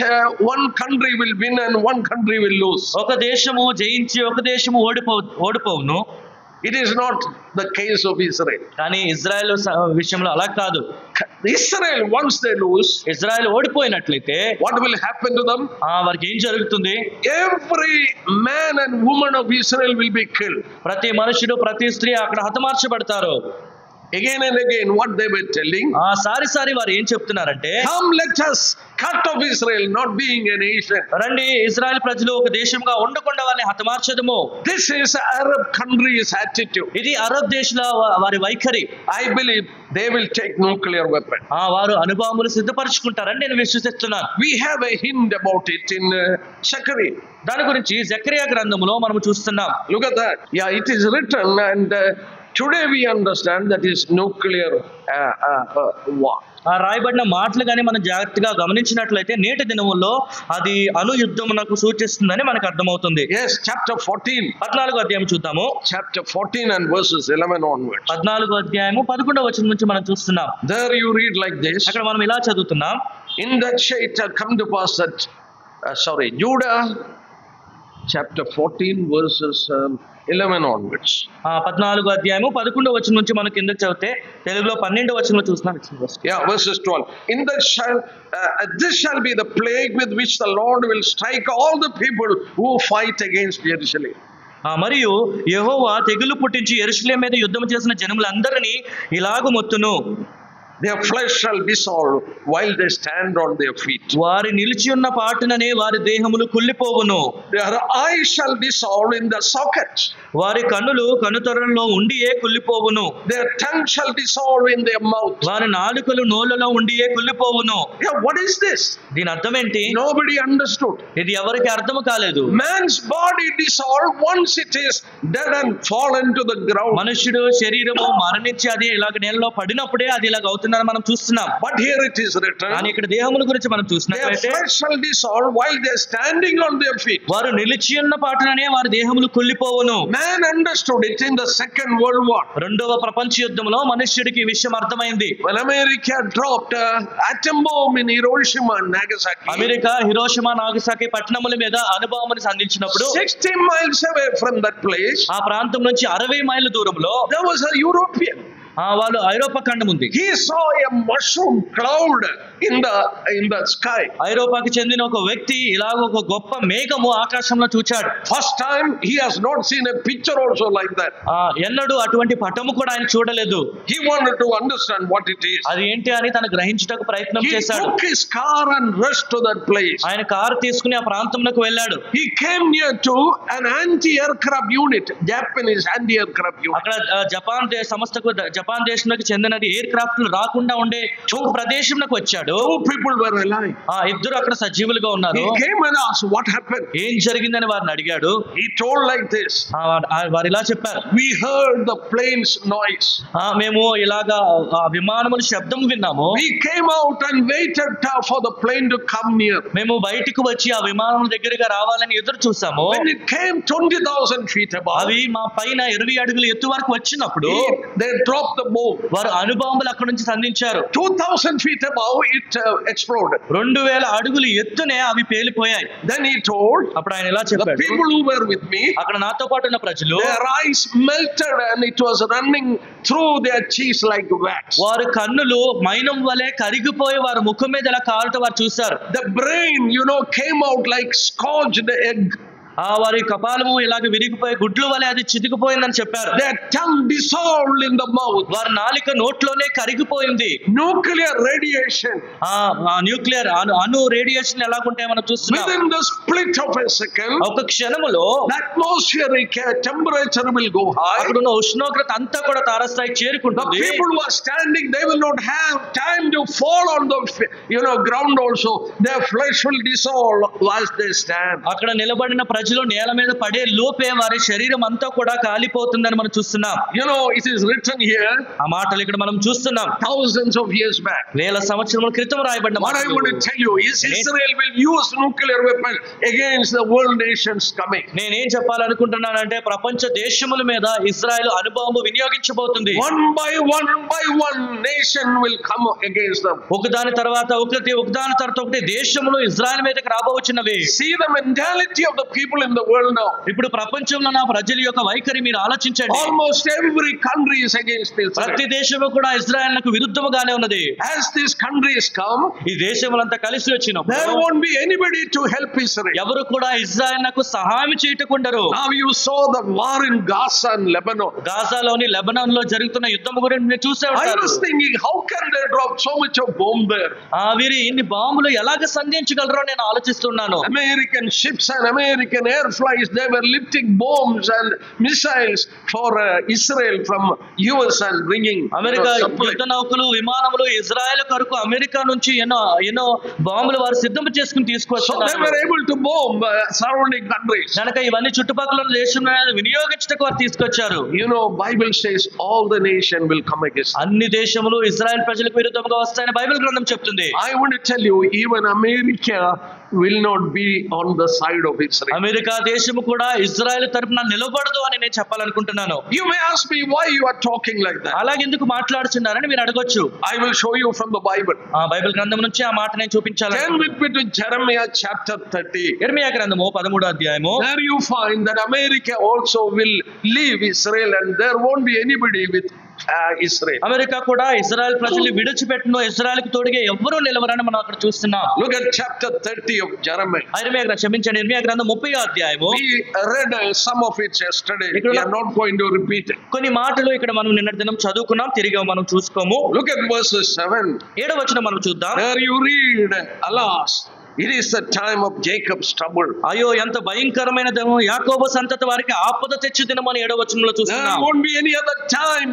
one country will win and one country will lose. ఒక దేశము జయించి ఒక దేశము ఓడిపోవును. It is not the case of Israel. కానీ ఇజ్రాయెల్ విషయంలో అలా కాదు. Israel, once they lose, Israel ఓడిపోయినట్లయితే what will happen to them? వారికి ఏం జరుగుతుంది? Every man and woman of Israel will be killed. ప్రతి మనుషుడు ప్రతి స్త్రీ అక్కడ హతమార్చబడతారు. Again and again what they were telling, సారి వారు ఏం చెప్తున్నారంటే, come let us cut off Israel not being a nation. రండి ఇజ్రాయెల్ ప్రజలు ఒక దేశంగా ఉండకుండా వారిని హతమార్చదము. This is Arab countries attitude. ఇది అరబ్ దేశాల వారి వైఖరి. I believe they will take nuclear weapon. వారు అణుబాంబులు సిద్ధపరచుకుంటారని నేను విశ్వసిస్తున్నాను. We have a hint about it in Zechariah. దాని గురించి జకరియా గ్రంథములో మనం చూస్తున్నాం. Look at that. Yeah, it is written and today we understand that is nuclear war. రాయబడిన మాటలు కానీ మనం జాగ్రత్తగా గమనించినట్లయితే నేటి దినముల్లో అది అణు యుద్ధమునకు సూచిస్తుందని మనకు అర్థమవుతుంది. Yes, chapter 14. 14వ అధ్యాయం చూద్దాము. Chapter 14 and verses 11 onwards. 14వ అధ్యాయము 11వ వచనం నుంచి మనం చూస్తున్నాం. There you read like this. అక్కడ మనం ఇలా చదువుతున్నాం. In that it had come to pass that Judah, chapter 14 verses 11 onwards. 14వ అధ్యాయము 11వ వచనం నుంచి మనం కింద చదివితే తెలుగులో 12వ వచనం చూస్తున్నాం. Yeah, verses 12. In that this shall be the plague with which the Lord will strike all the people who fight against Jerusalem. మరియు యెహోవా తెగులు పుట్టించి యెరూషలేము మీద యుద్ధం చేసిన జనములందరినీ ఇలాగు మొత్తును. Their flesh shall dissolve while they stand on their feet. వారి నిలిచి ఉన్న పాటుననే వారి దేహములు కుళ్ళిపోవును. Their eyes shall dissolve in the socket. వారి కన్నులు కనుతొరల్లో ఉండియే కుళ్ళిపోవును. Their tongue shall dissolve in their mouth. వారి నాలుకలు నోళ్ళలో ఉండియే కుళ్ళిపోవును. Yeah, what is this? దీని అర్థం ఏంటి? Nobody understood. ఇది ఎవరికి అర్థం కాలేదు. Man's body dissolved once it is dead and fallen to the ground. మనుష్యుడు శరీరము మరణించి అది ఇలాగ నేలలో పడినప్పుడే అది ఇలాగ అవుతుందని మనం చూస్తున్నాం. But here it is written, కానీ ఇక్కడ దేహముల గురించి మనం చూసినట్లయితే their flesh shall dissolve while they are standing on their feet. వారు నిలిచి ఉన్న పాటుననే వారి దేహములు కుళ్ళిపోవును. Man understood it in the Second World War. రెండవ ప్రపంచ యుద్ధంలో మనుష్యుడికి ఈ విషయం అర్థమైంది. When America dropped atom bomb in Hiroshima and Nagasaki, America Hiroshima Nagasaki పట్టణముల మీద అణుబాంబుని సంధించినప్పుడు 60 miles away from that place, ఆ ప్రాంతం నుంచి 60 మైళ్ళ దూరంలో there was a European. వాళ్ళు ఐరోపా ఖండం ఉంది. He saw a mushroom cloud in the sky. ఐరోపాకి చెందిన ఒక వ్యక్తి ఇలాగ ఒక గొప్ప మేఘము ఆకాశంలో చూచాడు. First time he has not seen a picture also like that. ఎన్నడూ అటువంటి పటము కూడా ఆయన చూడలేదు. He wanted to understand what it is. అది ఏంటి అని తన గ్రహించుటకు ప్రయత్నం చేశాడు. He took his car and rushed to that place. ఆయన కారు తీసుకుని ఆ ప్రాంతంలోకి వెళ్ళాడు. He came near to an anti-aircraft unit, Japanese anti-aircraft unit. అక్కడ జపాన్ సంస్థకు జపాన్ దేశంలోకి చెందినది ఎయిర్ క్రాఫ్ట్లు రాకుండా ఉండే ఒక ప్రదేశంలోకి వచ్చాడు. 2 people were alive. ఇద్దరు అక్కడ సజీవులుగా ఉన్నారు. He came and asked, what happened? ఏం జరిగిందని వారిని అడిగాడు. He told like this. వారు ఇలా చెప్పారు, we heard the plane's noise. మేము ఇలాగా విమానముల శబ్దం విన్నాము. We came out and waited for the plane to come near. మేము బయటికి వచ్చి ఆ విమానం దగ్గరగా రావాలని ఎదురు చూసాము. When it came 20,000 feet above, అవి మా పైన 20 అడుగుల ఎత్తు వరకు వచ్చినప్పుడు they dropped the bomb. వారు అణుబాంబులు అక్కడ నుంచి సంధించారు. 2,000 feet above, it exploded. 2000 అడుగులు ఎత్తునే అవి పేలిపోయాయి. Then he told, అప్పుడు ఆయన ఇలా the చెప్పాడు, people who were with me, అక్కడ నాతో పాటు ఉన్న ప్రజలు, their eyes melted and it was running through their cheeks like wax. వారి కన్నులు మైనం వలె కరిగిపోయి వారి ముఖం మీద ఎలా కాలుతో వారు చూశారు. The brain, came out like scorched egg. వారి కపాలము ఇలాగ విరిగిపోయి గుడ్లు వలె అది చితికిపోయిందని చెప్పారు. Their tongue dissolved in the mouth. వారి నాలిక నోట్లోనే కరిగిపోయింది. Nuclear radiation. న్యూక్లియర్ అణు రేడియేషన్ ఎలాగుంటాయి మనం చూస్తున్నాం. Within the split of a second, ఒక క్షణములో the atmospheric temperature will go high. అక్కడ ఉన్న ఉష్ణోగ్రత అంతా కూడా తారస్థాయికి The చేరుకుంటుంది. people who are standing, they will not have time to fall on the ground also. Their flesh will dissolve as they stand. అక్కడ నిలబడిన ప్రజలు నేల మీద పడే లోపే వారి శరీరం అంతా కూడా కాలిపోతుందని మనం చూస్తున్నాం. It is written here. ఆ మాటలు ఇక్కడ మనం చూస్తున్నాం. Thousands of years back. వేల సంవత్సరముల క్రితం రాయబడిన What I want to tell you is Israel will use nuclear weapons against the world nations coming. నేనేం చెప్పాలనుకుంటున్నానంటే ప్రపంచ దేశముల మీద Israel అణుబాంబు వినియోగించబోతుంది. One by one nation will come against them. ఒకదాని తర్వాత ఒకటి దేశములు ఇజ్రాయెల్ మీదకి రాబోచున్నవి. See the mentality of the people in the world now. ఇప్పుడు ప్రపంచంలో నా ప్రజల యొక్క వైఖరి మీరు ఆలోచించండి. Almost every country is against Israel. ప్రతి దేశము కూడా ఇజ్రాయెల్కు విరుద్ధముగానే ఉన్నది. As these countries come, ఈ దేశములంతా కలిసి వచ్చినప్పుడు there won't be anybody to help Israel. ఎవరు కూడా ఇజ్రాయెల్కు సహాయం చేయటకుండరు. Now you saw the war in Gaza and Lebanon. గాజాలోని లెబనాన్ లో జరుగుతున్న యుద్ధం గురించి మీరు చూసే I ఉంటారు. was thinking, how can they drop so much of bomb there? వీరు ఇన్ని బాంబులు ఎలాగ సంధించగలరో నేను ఆలోచిస్తున్నాను. American ships and American air flights, they were lifting bombs and missiles for Israel from US and bringing America supply. యుద్ధ నౌకలు విమానములు Israel కొరకు America నుంచి ఎన్నో బాంబులు వారు సిద్ధం చేసుకుని So they తీసుకొచ్చారు. were able to bomb surrounding countries. కనుక ఇవన్నీ చుట్టుపక్కల ఉన్న దేశం వినియోగించడానికి వారు తీసుకొచ్చారు. Bible says all the nation will come against. అన్ని దేశములు ఇజ్రాయెల్ ప్రజలకు విరుద్ధంగా వస్తాయని బైబిల్ గ్రంథం చెప్తుంది. I want to tell you, even America will not be on the side of Israel. America దేశము కూడా ఇజ్రాయెల్ తరపున నిలబడదు అని నేను చెప్పాలనుకుంటున్నాను. You may ask me why you are talking like that. అలాగే ఎందుకు మాట్లాడుతున్నారని మీరు అడగొచ్చు. I will show you from the Bible. Bible గ్రంథం నుంచి ఆ మాట నేను చూపించాలి. Turn with me to Jeremiah chapter 30. యెరెమీయా గ్రంథము 13వ అధ్యాయము. There you find that America also will leave Israel and there won't be anybody with Israel. America కూడా Israel ప్రజల్ని విడిచిపెట్టును, ఇజ్రాయెల్కి తోడుగా ఎవ్వరూ నిలవరని మనం అక్కడ చూస్తున్నాం. Look at chapter 30 of Jeremiah. యెరెమీయా గ్రంథం 30వ అధ్యాయము. We read some of it yesterday. We are not going to repeat it. కొన్ని మాటలు ఇక్కడ మనం నిన్నటి దినం చదువుకున్నాం, తిరిగి మనం చూసుకోము. Look at verses 7. 7వ వచనం మనం చూద్దాం. There you read, alas, it is the time of Jacob's trouble. అయ్యో ఎంత భయంకరమైన దినం, యాకోబు సంతతి వారికి ఆపద తెచ్చు దినం అని 7వ వచనంలో There చూస్తున్నాం. won't be any other time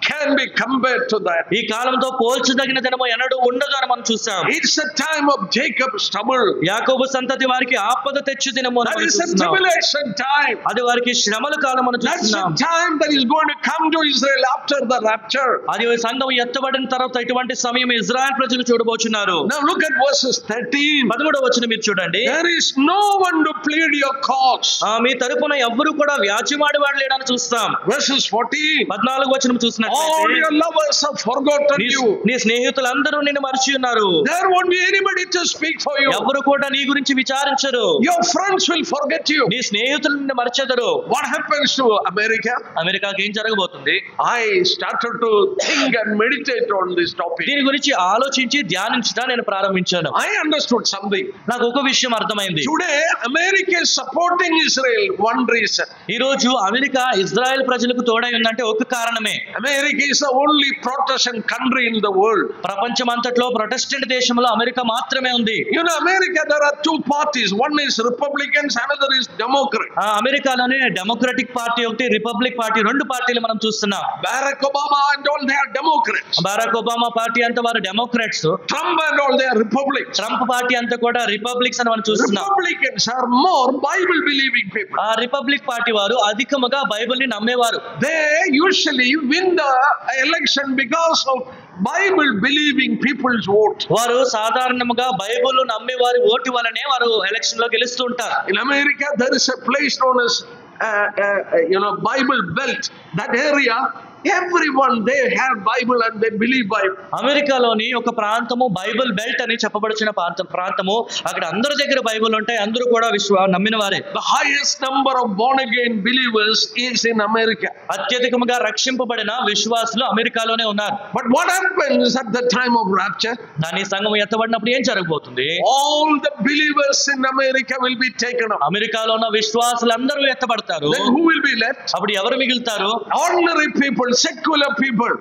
can be compared to that. ఈ కాలంతో పోల్చదగిన దినము ఎన్నడూ ఉండదు అని మనం చూసాం. It's the time of Jacob's trouble. యాకోబు సంతతి వారికి ఆపద తెచ్చు దినము అని That మనం is a చూస్తున్నాం. tribulation time. అది వారికి శ్రమల కాలం అని That's చూస్తున్నాం. the time that is going to come to Israel after the rapture. అది సంఘం ఎత్తబడిన తర్వాత ఇటువంటి సమయం ఇజ్రాయెల్ ప్రజలు చూడబోచున్నారు. Now look at verses 13. 13వ వచనం మీరు చూడండి. There is no one to plead your cause. మీ తరపున ఎవ్వరు కూడా వ్యాజ్యమాడి వాడు లేడని చూస్తాం. Verses 14. 14వ వచనం All చూసినట్లయితే your lovers have forgotten you. నీ స్నేహితులందరూ నిన్ను మరిచి ఉన్నారు. There won't be anybody to speak for you. ఎవరు కూడా నీ గురించి విచారించరు. Your friends will forget you. నీ స్నేహితులు నిన్ను మరిచెదరు. What happens to America? అమెరికాకి ఏం జరగబోతుంది? I started to think and meditate on this topic. దీని గురించి ఆలోచించి ధ్యానించడం నేను ప్రారంభించాను. I understood something. నాకు ఒక విషయం అర్థమైంది. Today, America is supporting Israel. One reason. ఈ రోజు అమెరికా ఇజ్రాయెల్ ప్రజలకు తోడై ఉందంటే ఒక కారణమే. America America is the only Protestant country in the world. ప్రపంచమంతట్లో ప్రొటెస్టెంట్ దేశంలో అమెరికా మాత్రమే ఉంది. You know, America, there are two parties. One is Republicans, another is Democrat. అమెరికాలోనే డెమోక్రటిక్ పార్టీ ఒకటి, రిపబ్లిక్ పార్టీ, రెండు పార్టీలు మనం చూస్తున్నాం. Barack Obama and all, they are Democrats. Barack Obama party అంతా వారు Democrats. Trump and all, they are Republicans. Trump party అంతా కూడా రిపబ్లిక్స్ అని మనం చూస్తున్నాం. Republicans are more Bible believing people. ఆ రిపబ్లిక్ పార్టీ వారు అధికముగా బైబిల్ ని నమ్మేవారు. They usually win the election because of Bible believing people's vote. వారు సాధారణంగా బైబిల్ నమ్మే వారి ఓటు వలనే వారు ఎలక్షన్ లో గెలుస్తూ ఉంటారు. In America, there is a place known as Bible Belt. That area, everyone they have Bible and they believe Bible. అమెరికాలోని ఒక ప్రాంతము బైబిల్ బెల్ట్ అని చెప్పబడుచిన ప్రాంతము. అక్కడ అందరి దగ్గర బైబిల్ ఉంటాయి, అందరూ కూడా నమ్మిన వారే. The highest number of born again believers is in America. అత్యధికముగా రక్షింపబడిన విశ్వాసులు అమెరికాలోనే ఉన్నారు. But what happens at the time of rapture? దాని సంఘం ఎత్తబడినప్పుడు ఏం జరగబోతుంది? All the believers in America will be taken up. అమెరికాలో ఉన్న విశ్వాసులందరూ ఎత్తబడతారు. Then who will be left? అప్పుడు ఎవరు మిగులుతారు? Ordinary people, secular people.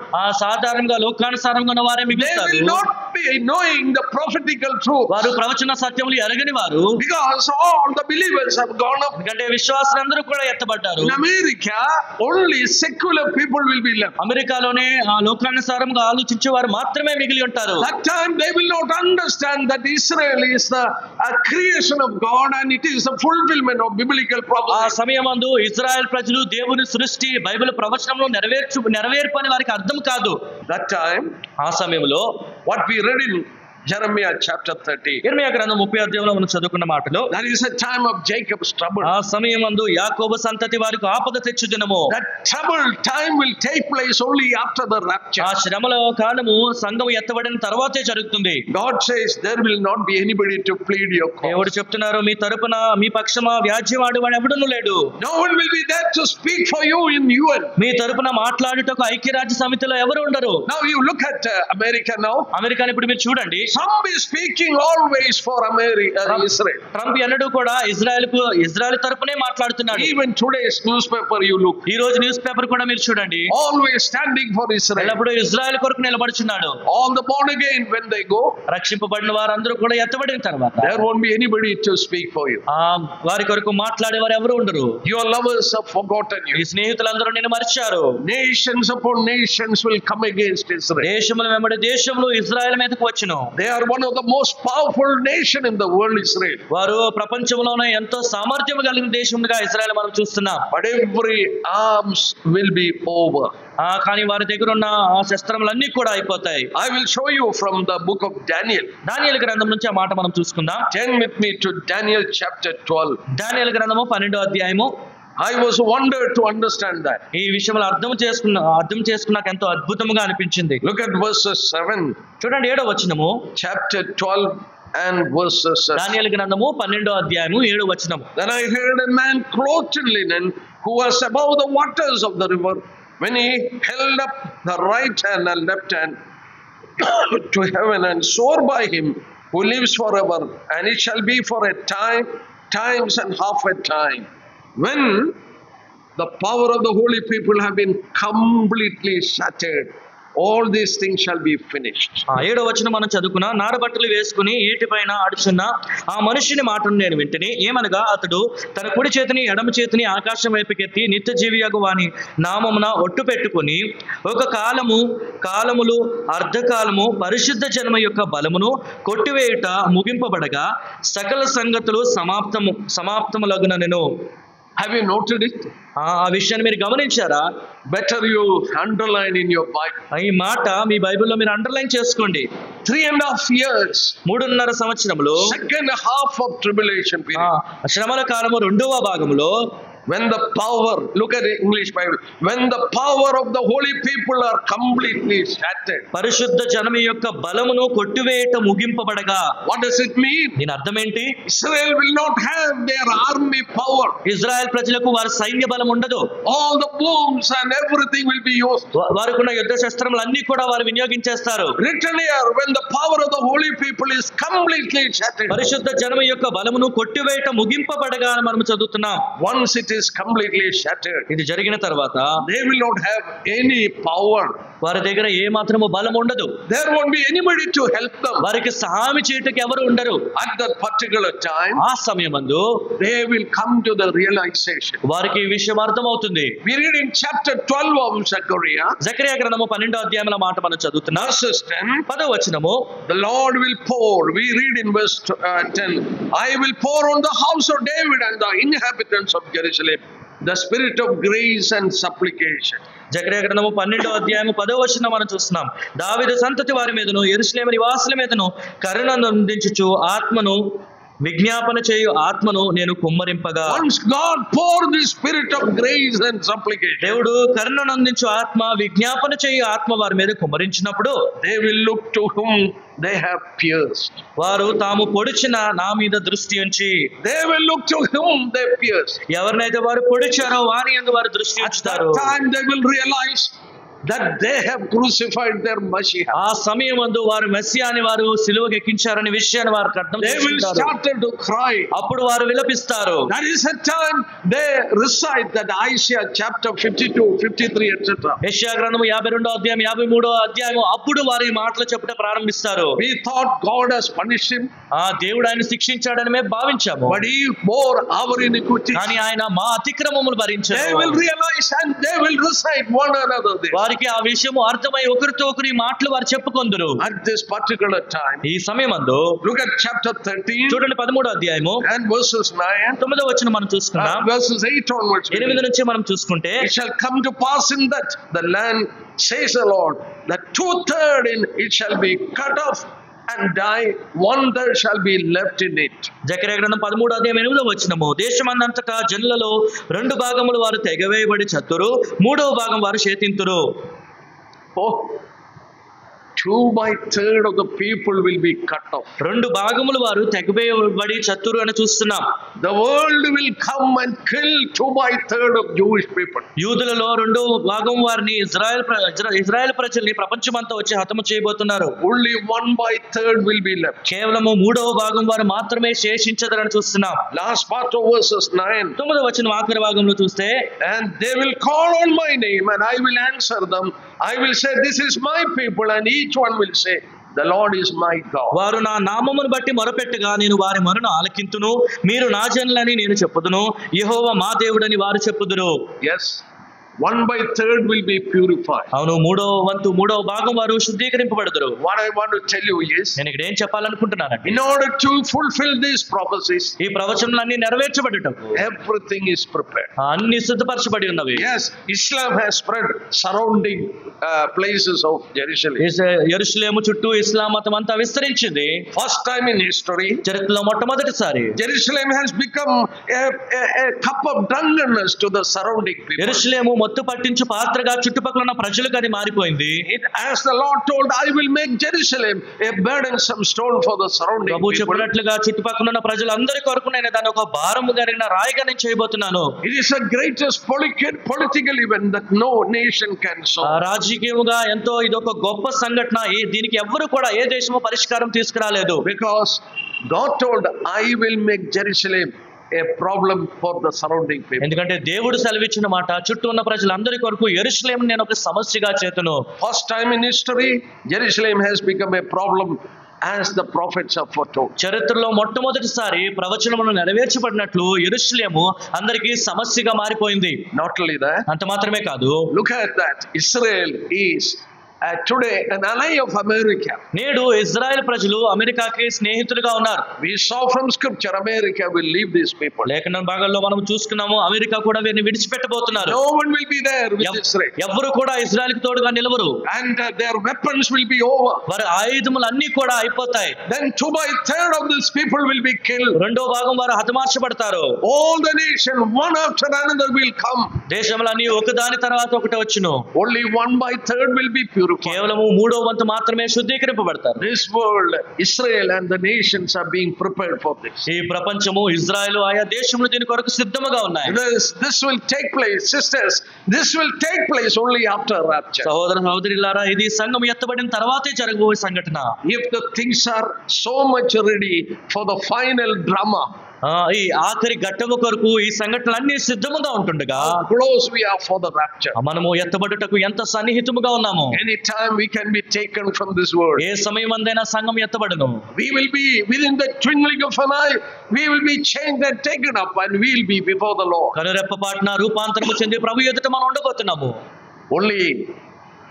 సాధారణంగా లోకానుసారంగా ఉన్న వారే They మిగులుతారు. will not be knowing the prophetical truth. వారు ప్రవచన సత్యములు ఎరగని వారు. Because all the believers have gone up. ఎందుకంటే విశ్వాసులందరూ కూడా ఎత్తబడ్డారు. In America, only secular people will be left. అమెరికాలోనే లోకానుసారంగా ఆలోచించే వారు మాత్రమే మిగిలి ఉంటారు. That time they will not understand that Israel is the creation of God and it is the fulfillment of biblical ఆ prophecy. సమయమందు ఇజ్రాయెల్ ప్రజలు దేవుని సృష్టి బైబిల్ ప్రవచనంలో నెరవేర్పు అని వారికి అర్థం కాదు. That time, ఆ సమయంలో what we read in Jeremiah chapter 30, ఇర్మియా గ్రంథం 30వ అధ్యాయంలో మనం చదువుకున్న మాటలు, that is a time of Jacob's trouble. ఆ సమయమందు యాకోబు సంతతి వారికి ఆపద తెచ్చు దినము. That troubled time will take place only after the rapture. ఆ శ్రమల కాలము సంఘం ఎత్తబడిన తర్వాతే జరుగుతుంది. God says there will not be anybody to plead your దేవుడు cause. చెప్తున్నారు, మీ తరపున మీ పక్షమా వ్యాజ్యవాడు వాడు ఎవడును లేడు. No one will be there to speak for you in UN. మీ తరపున మాట్లాడుటకు ఐక్యరాజ్య సమితిలో ఎవరు ఉండరు. Now you look at America now. అమెరికాని ఇప్పుడు మీరు చూడండి. Some is speaking always for Israel. Trump ఎన్నడూ కూడా ఇజ్రాయెల్ తరపునే మాట్లాడుతున్నాడు. Even today's newspaper you look. ఈ రోజు న్యూస్ పేపర్ కూడా మీరు చూడండి, Always standing for Israel. ఎల్లప్పుడూ ఇజ్రాయెల్ కొరకు నిలబడుచున్నాడు. All the born again when they go, రక్షింపబడిన వారందరూ కూడా ఎత్తబడిన తర్వాత there won't be anybody to speak for you. వారి కొరకు మాట్లాడే వారు ఎవరు ఉండరు. Your lovers have forgotten ఈ you. స్నేహితులందరూ నిన్ను మరిచారు. Nations upon nations will come against Israel. దేశముల వెంబడి దేశములు ఇజ్రాయెల్ మీదకు వచ్చును. They are one of the most powerful nation in the world, Israel. వారు ప్రపంచంలోనే ఎంతో సామర్థ్యం కలిగిన దేశముగా ఇజ్రాయెల్ మనం చూస్తున్నాం. But every arms will be over. కానీ వారి దగ్గర ఉన్న ఆ శస్త్రములన్నీ కూడా అయిపోతాయి. I will show you from the book of Daniel. దానియేలు గ్రంథం నుంచి ఆ మాట మనం చూసుకుందాం. Turn with me to Daniel chapter 12. దానియేలు గ్రంథము 12వ అధ్యాయము. I was wondered to understand that. ఈ విషయంలో అర్థం చేసుకున్నాక ఎంతో అద్భుతంగా అనిపించింది. Look at verses 7. చూడండి 7వ వచనము. Chapter 12 and verses 7. దానియేలు గ్రంథము 12వ అధ్యాయము 7వ వచనము. Then I heard a man clothed in linen who was above the waters of the river, when he held up the right hand and left hand to heaven and swore by him who lives forever, and it shall be for a time, times and half a time, when the power of the holy people have been completely shattered, all these things shall be finished. 7వ వచనం మనం చదువుకున్నా, నారబట్టలు వేసుకుని ఏటిపైన ఆడుచున్న ఆ మనుషుని మాటను నేను వింటిని. ఏమనగా అతడు తన కుడి చేతిని ఎడమ చేతిని ఆకాశం వైపుకెత్తి నిత్య జీవియగు వాని నామమున ఒట్టు పెట్టుకుని, ఒక కాలములు అర్ధకాలము పరిశుద్ధ జన్మ యొక్క బలమును కొట్టివేయుట ముగింపబడగా సకల సంగతులు సమాప్తములగునెను. Have you noted it? ఆ విషయాన్ని మీరు గమనించారా? Better you underline in your Bible. ఈ మాట మీ బైబిల్లో మీరు అండర్లైన్ చేసుకోండి. 3.5 years. 3.5 సంవత్సరములు. Second half of tribulation period. శ్రమల కాలము 2వ భాగములో, when the power, look at the English Bible, when the power of the holy people are completely shattered. పరిశుద్ధ జనము యొక్క బలమును కొట్టివేయట ముగింపబడగా. What does it mean? దీని అర్థం ఏంటి? Israel will not have their army power. Israel ప్రజలకు వారి సైన్య బలం ఉండదు. All the bombs and everything will be used. వారికున్న యుద్ధ శస్త్రములు అన్ని కూడా వారు వినియోగించేస్తారు. Written here, when the power of the holy people is completely shattered. పరిశుద్ధ జనము యొక్క బలమును కొట్టివేయట ముగింపబడగా మనం చదువుతున్నాం. Once it is completely shattered, ఇది జరిగిన తర్వాత they will not have any power. వారి దగ్గర ఏ మాత్రము బలం ఉండదు. There won't be anybody to help them. వారికి సహాయం చేయటకు ఎవరు ఉండరు. At that particular time, ఆ సమయమందు they will come to the realization. వారికి ఈ విషయం అర్థమవుతుంది. We read in chapter 12 of Zechariah, Zechariah గ్రంథము 12వ అధ్యాయముల మాట మనం చదువుతున్నాం. verses 10. 10వ వచనము, The Lord will pour. We read in verse 10. I will pour on the house of David and the inhabitants of Jerusalem the spirit of grace and supplication. Zechariah గ్రంథము 12వ అధ్యాయము 10వ వచనం మనం చూస్తున్నాం. దావీదు సంతతి వారి మీదను యెరూషలేము నివాసుల మీదను కరుణను అందించుచు ఆత్మను విజ్ఞాపన చేయు ఆత్మను నేను కుమ్మరింపగా. Once God poured the spirit of grace and supplication, దేవుడు కరుణను అందించు ఆత్మ విజ్ఞాపన చేయు ఆత్మ వారి మీద కుమ్మరించినప్పుడు they will look to whom they have pierced. వారు తాము పొడిచిన నా మీద దృష్టి ఉంచి, They will look to whom they pierced. ఎవరినైతే వారు పొడిచారో వారి యందు వారు దృష్టి At ఉంచుతారు. that time they will realize that they have crucified their Messiah. ఆ సమయమందు వారు మెస్సియాని వారు సిలువకు ఎక్కించారనే విషయాన్ని వారు అర్థం They will చేసుకుంటారు. start to cry. అప్పుడు వారు విలపిస్తారు. That is the time they recite that Isaiah chapter 52, 53, etc. యెషయా గ్రంథము 52వ అధ్యాయం 53వ అధ్యాయం అప్పుడు వారు ఈ మాటలు చెప్పుట ప్రారంభిస్తారు. We thought God has punished him, ఆ దేవుడు ఆయన శిక్షించాడని మేము భావించాము, but he bore our iniquity. కానీ ఆయన మా అతిక్రమములు They భరించారు. will realize and they will recite one another this. వారికి ఆ విషయము అర్థమై ఒకరితో ఒకరి మాటలు వారు చెప్పుకొందురు. At this particular time, ఈ సమయమందు look at chapter 13 చూడండి 13వ అధ్యాయము and verses 9, 9వ వచనం మనం చూసుకుందాం. verses 8 onwards. 8 నుంచి మనం చూసుకుంటే, It shall come to pass in that the land, says the Lord, that 2/3 in it shall be cut off and die, 1/3 shall be left in it. Zechariah గ్రంథం 13వ అధ్యాయం 8వ వచనము, దేశమందంతటా జనులలో 2 భాగములు వారు తెగవేయబడి చత్తురు, 3వ భాగం వారు శేతింతురు. Oh, 2/3 of the people will be cut off. 2 భాగములు వారు తెగవేయబడి చత్తురు అని చూస్తున్నాం. The world will come and kill 2/3 of Jewish people. యూదులలో 2వ భాగం వారిని ఇజ్రాయెల్ ప్రజల్ని ప్రపంచమంతా వచ్చి హతము చేయబోతున్నారు. Only 1/3 will be left. కేవలము 3వ భాగం వారు మాత్రమే శేషించదరని చూస్తున్నాం. Last part of verses 9. 9వ వచనం ఆఖరి భాగంలో చూస్తే, And they will call on my name and I will answer them. I will say, this is my people, and each one will say, the Lord is my God. వారు నా నామమును బట్టి మొరపెట్టగా నేను వారి మొరను ఆలకింతును, మీరు నా జనులని నేను చెప్పుదును, యెహోవా మా దేవుడని వారు చెప్పుదురు. Yes, 1/3 will be purified. అవును, 3వ భాగం వారు శుద్ధీకరింపబడుదురు. What I want to tell you is, నేను ఇక్కడ ఏం చెప్పాలనుకుంటున్నానంటే, in order to fulfill these prophecies, ఈ ప్రవచనాలన్నీ నెరవేర్చబడటకు everything is prepared. అన్ని సిద్ధపరచబడి ఉన్నవి. Yes, Islam has spread surrounding places of Jerusalem. యెరూషలేము చుట్టూ ఇస్లాం మతం అంతా విస్తరించింది. First time in history, చరిత్రలో మొట్టమొదటిసారి Jerusalem has become a cup of drunkenness to the surrounding people. యెరూషలేము మత్తు పట్టించు పాత్రగా చుట్టుపక్కల ఉన్న ప్రజలకు అది మారిపోయింది. As the Lord told, I will make Jerusalem a burdensome stone for the surrounding Prabhu people. చెప్పినట్లుగా చుట్టుపక్కల ఉన్న ప్రజలందరి కొరకు నేను దాన్ని ఒక భారము కలిగిన రాయిగా నేను చేయబోతున్నాను. It is the greatest political event that no nation can solve. రాజకీయంగా ఎంతో ఇదొక గొప్ప సంఘటన. దీనికి ఎవ్వరు కూడా ఏ దేశము పరిష్కారం తీసుకురాలేదు. Because God told, I will make Jerusalem a problem for the surrounding people. ఎందుకంటే దేవుడు సెలవిచ్చిన మాట, చుట్టూ ఉన్న ప్రజలందరి కొరకు యెరూషలేము నేను ఒక సమస్యగా చేతును. First time in history, Jerusalem has become a problem as the prophets have foretold. చరిత్రలో మొట్టమొదటిసారి ప్రవచనములు నెరవేర్చబడినట్లు యెరూషలేము అందరికీ సమస్యగా మారిపోయింది. Not only that, అంత మాత్రమే కాదు, look at that. Israel is today an ally of America. నేడు ఇజ్రాయెల్ ప్రజలు అమెరికాకి స్నేహితులుగా ఉన్నారు. We saw from scripture America will leave these people. లేఖన భాగాల్లో మనం చూసుకున్నాము, అమెరికా కూడా వీరిని విడిచిపెట్టబోతున్నారు. No one will be there with Israel. ఎవరు కూడా ఇజ్రాయెల్కి తోడుగా నిలవరు. And their weapons will be over. వారి ఆయుధములు అన్ని కూడా అయిపోతాయి. Then 2/3 of these people will be killed. 2వ భాగం వారు హతమార్చబడతారు. All the nation, one after another, will come. దేశములన్నీ ఒకదాని తర్వాత ఒకటి వచ్చును. Only 1/3 will be purified. కేవలము 3వ వంతు మాత్రమే శుద్ధీకరింపబడతారు. This world, Israel and the nations are being prepared for this. ఈ ప్రపంచము, ఇజ్రాయెల్ ఆయా దేశములు దీని కొరకు సిద్ధముగా ఉన్నాయి. This will take place, sisters. This will take place only after rapture. సహోదర సహోదరులారా, ఇది సంఘం ఎత్తబడిన తర్వాతే జరగబోయే సంఘటన. If the things are so much ready for the final drama, ఈ ఆఖరి ఘట్టము కొరకు ఈ సంఘటనలన్నీ సిద్ధముగా ఉంటుండగా how close we are for the rapture. మనము ఎత్తబడుటకు ఎంత సన్నిహితముగా ఉన్నాము. Anytime we can be taken from this world. ఏ సమయమందైనా సంఘం ఎత్తబడును. We will be within the twinkling of an eye. We will be changed and taken up, and we will be before the Lord. కనురెప్పపాటున రూపాంతరము చెంది ప్రభు ఎదుట మనం ఉండబోతున్నాము. Only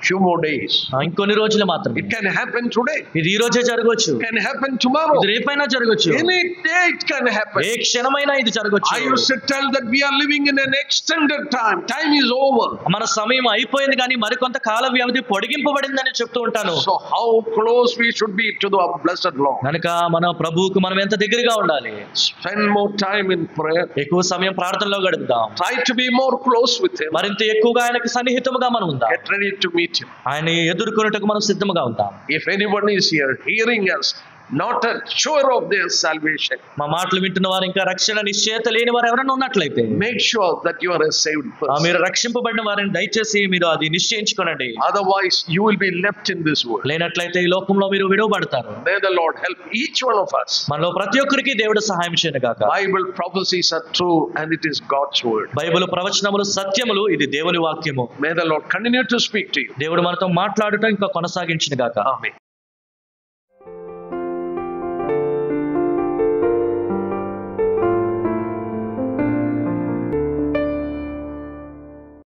few more days. ఇంకొన్ని రోజులు మాత్రమే. It can happen today. ఇది ఈ రోజే జరగవచ్చు. It can happen tomorrow. ఇది రేపైనా జరగవచ్చు. Any day it can happen. ఏ క్షణమైనా ఇది జరగవచ్చు. I used to tell that we are living in an extended time. Time is over. మన సమయం అయిపోయింది కానీ మరికొంత కాల వ్యవధి పొడిగింపబడిందని చెప్తూ ఉంటాను. So how close we should be to the blessed Lord. కనుక మన ప్రభువుకు మనం ఎంత దగ్గరగా ఉండాలి. Spend more time in prayer. ఎక్కువ సమయం ప్రార్థనలో గడుపుదాం. Try to be more close with Him. మరింత ఎక్కువగా ఆయనకు సన్నిహితముగా మనం ఉందాం. Get ready to meet Him. ఆయన ఎదుర్కొనుటకు మనం సిద్ధముగా ఉంటాం. If anyone is here hearing us, not sure of their salvation, మా మాటలు వింటున్న వారు ఇంకా రక్షణ నిశ్చయత లేని వారు ఎవరైనా ఉన్నట్లయితే make sure that you are a saved person. మీరు రక్షింపబడిన వారిని దయచేసి మీరు అది నిశ్చయించుకోనండి. Otherwise you will be left in this world. లేనట్లయితే ఈ లోకంలో మీరు విడువబడతారు. May the Lord help each one of us. మనలో ప్రతి ఒక్కరికి దేవుడు సహాయం చేయను గాక. Bible prophecies are true and it is God's word. Bible ప్రవచనములు సత్యములు, ఇది దేవుని వాక్యము. May the Lord continue to speak to you. దేవుడు మనతో మాట్లాడటం ఇంకా కొనసాగించును గాక. Amen.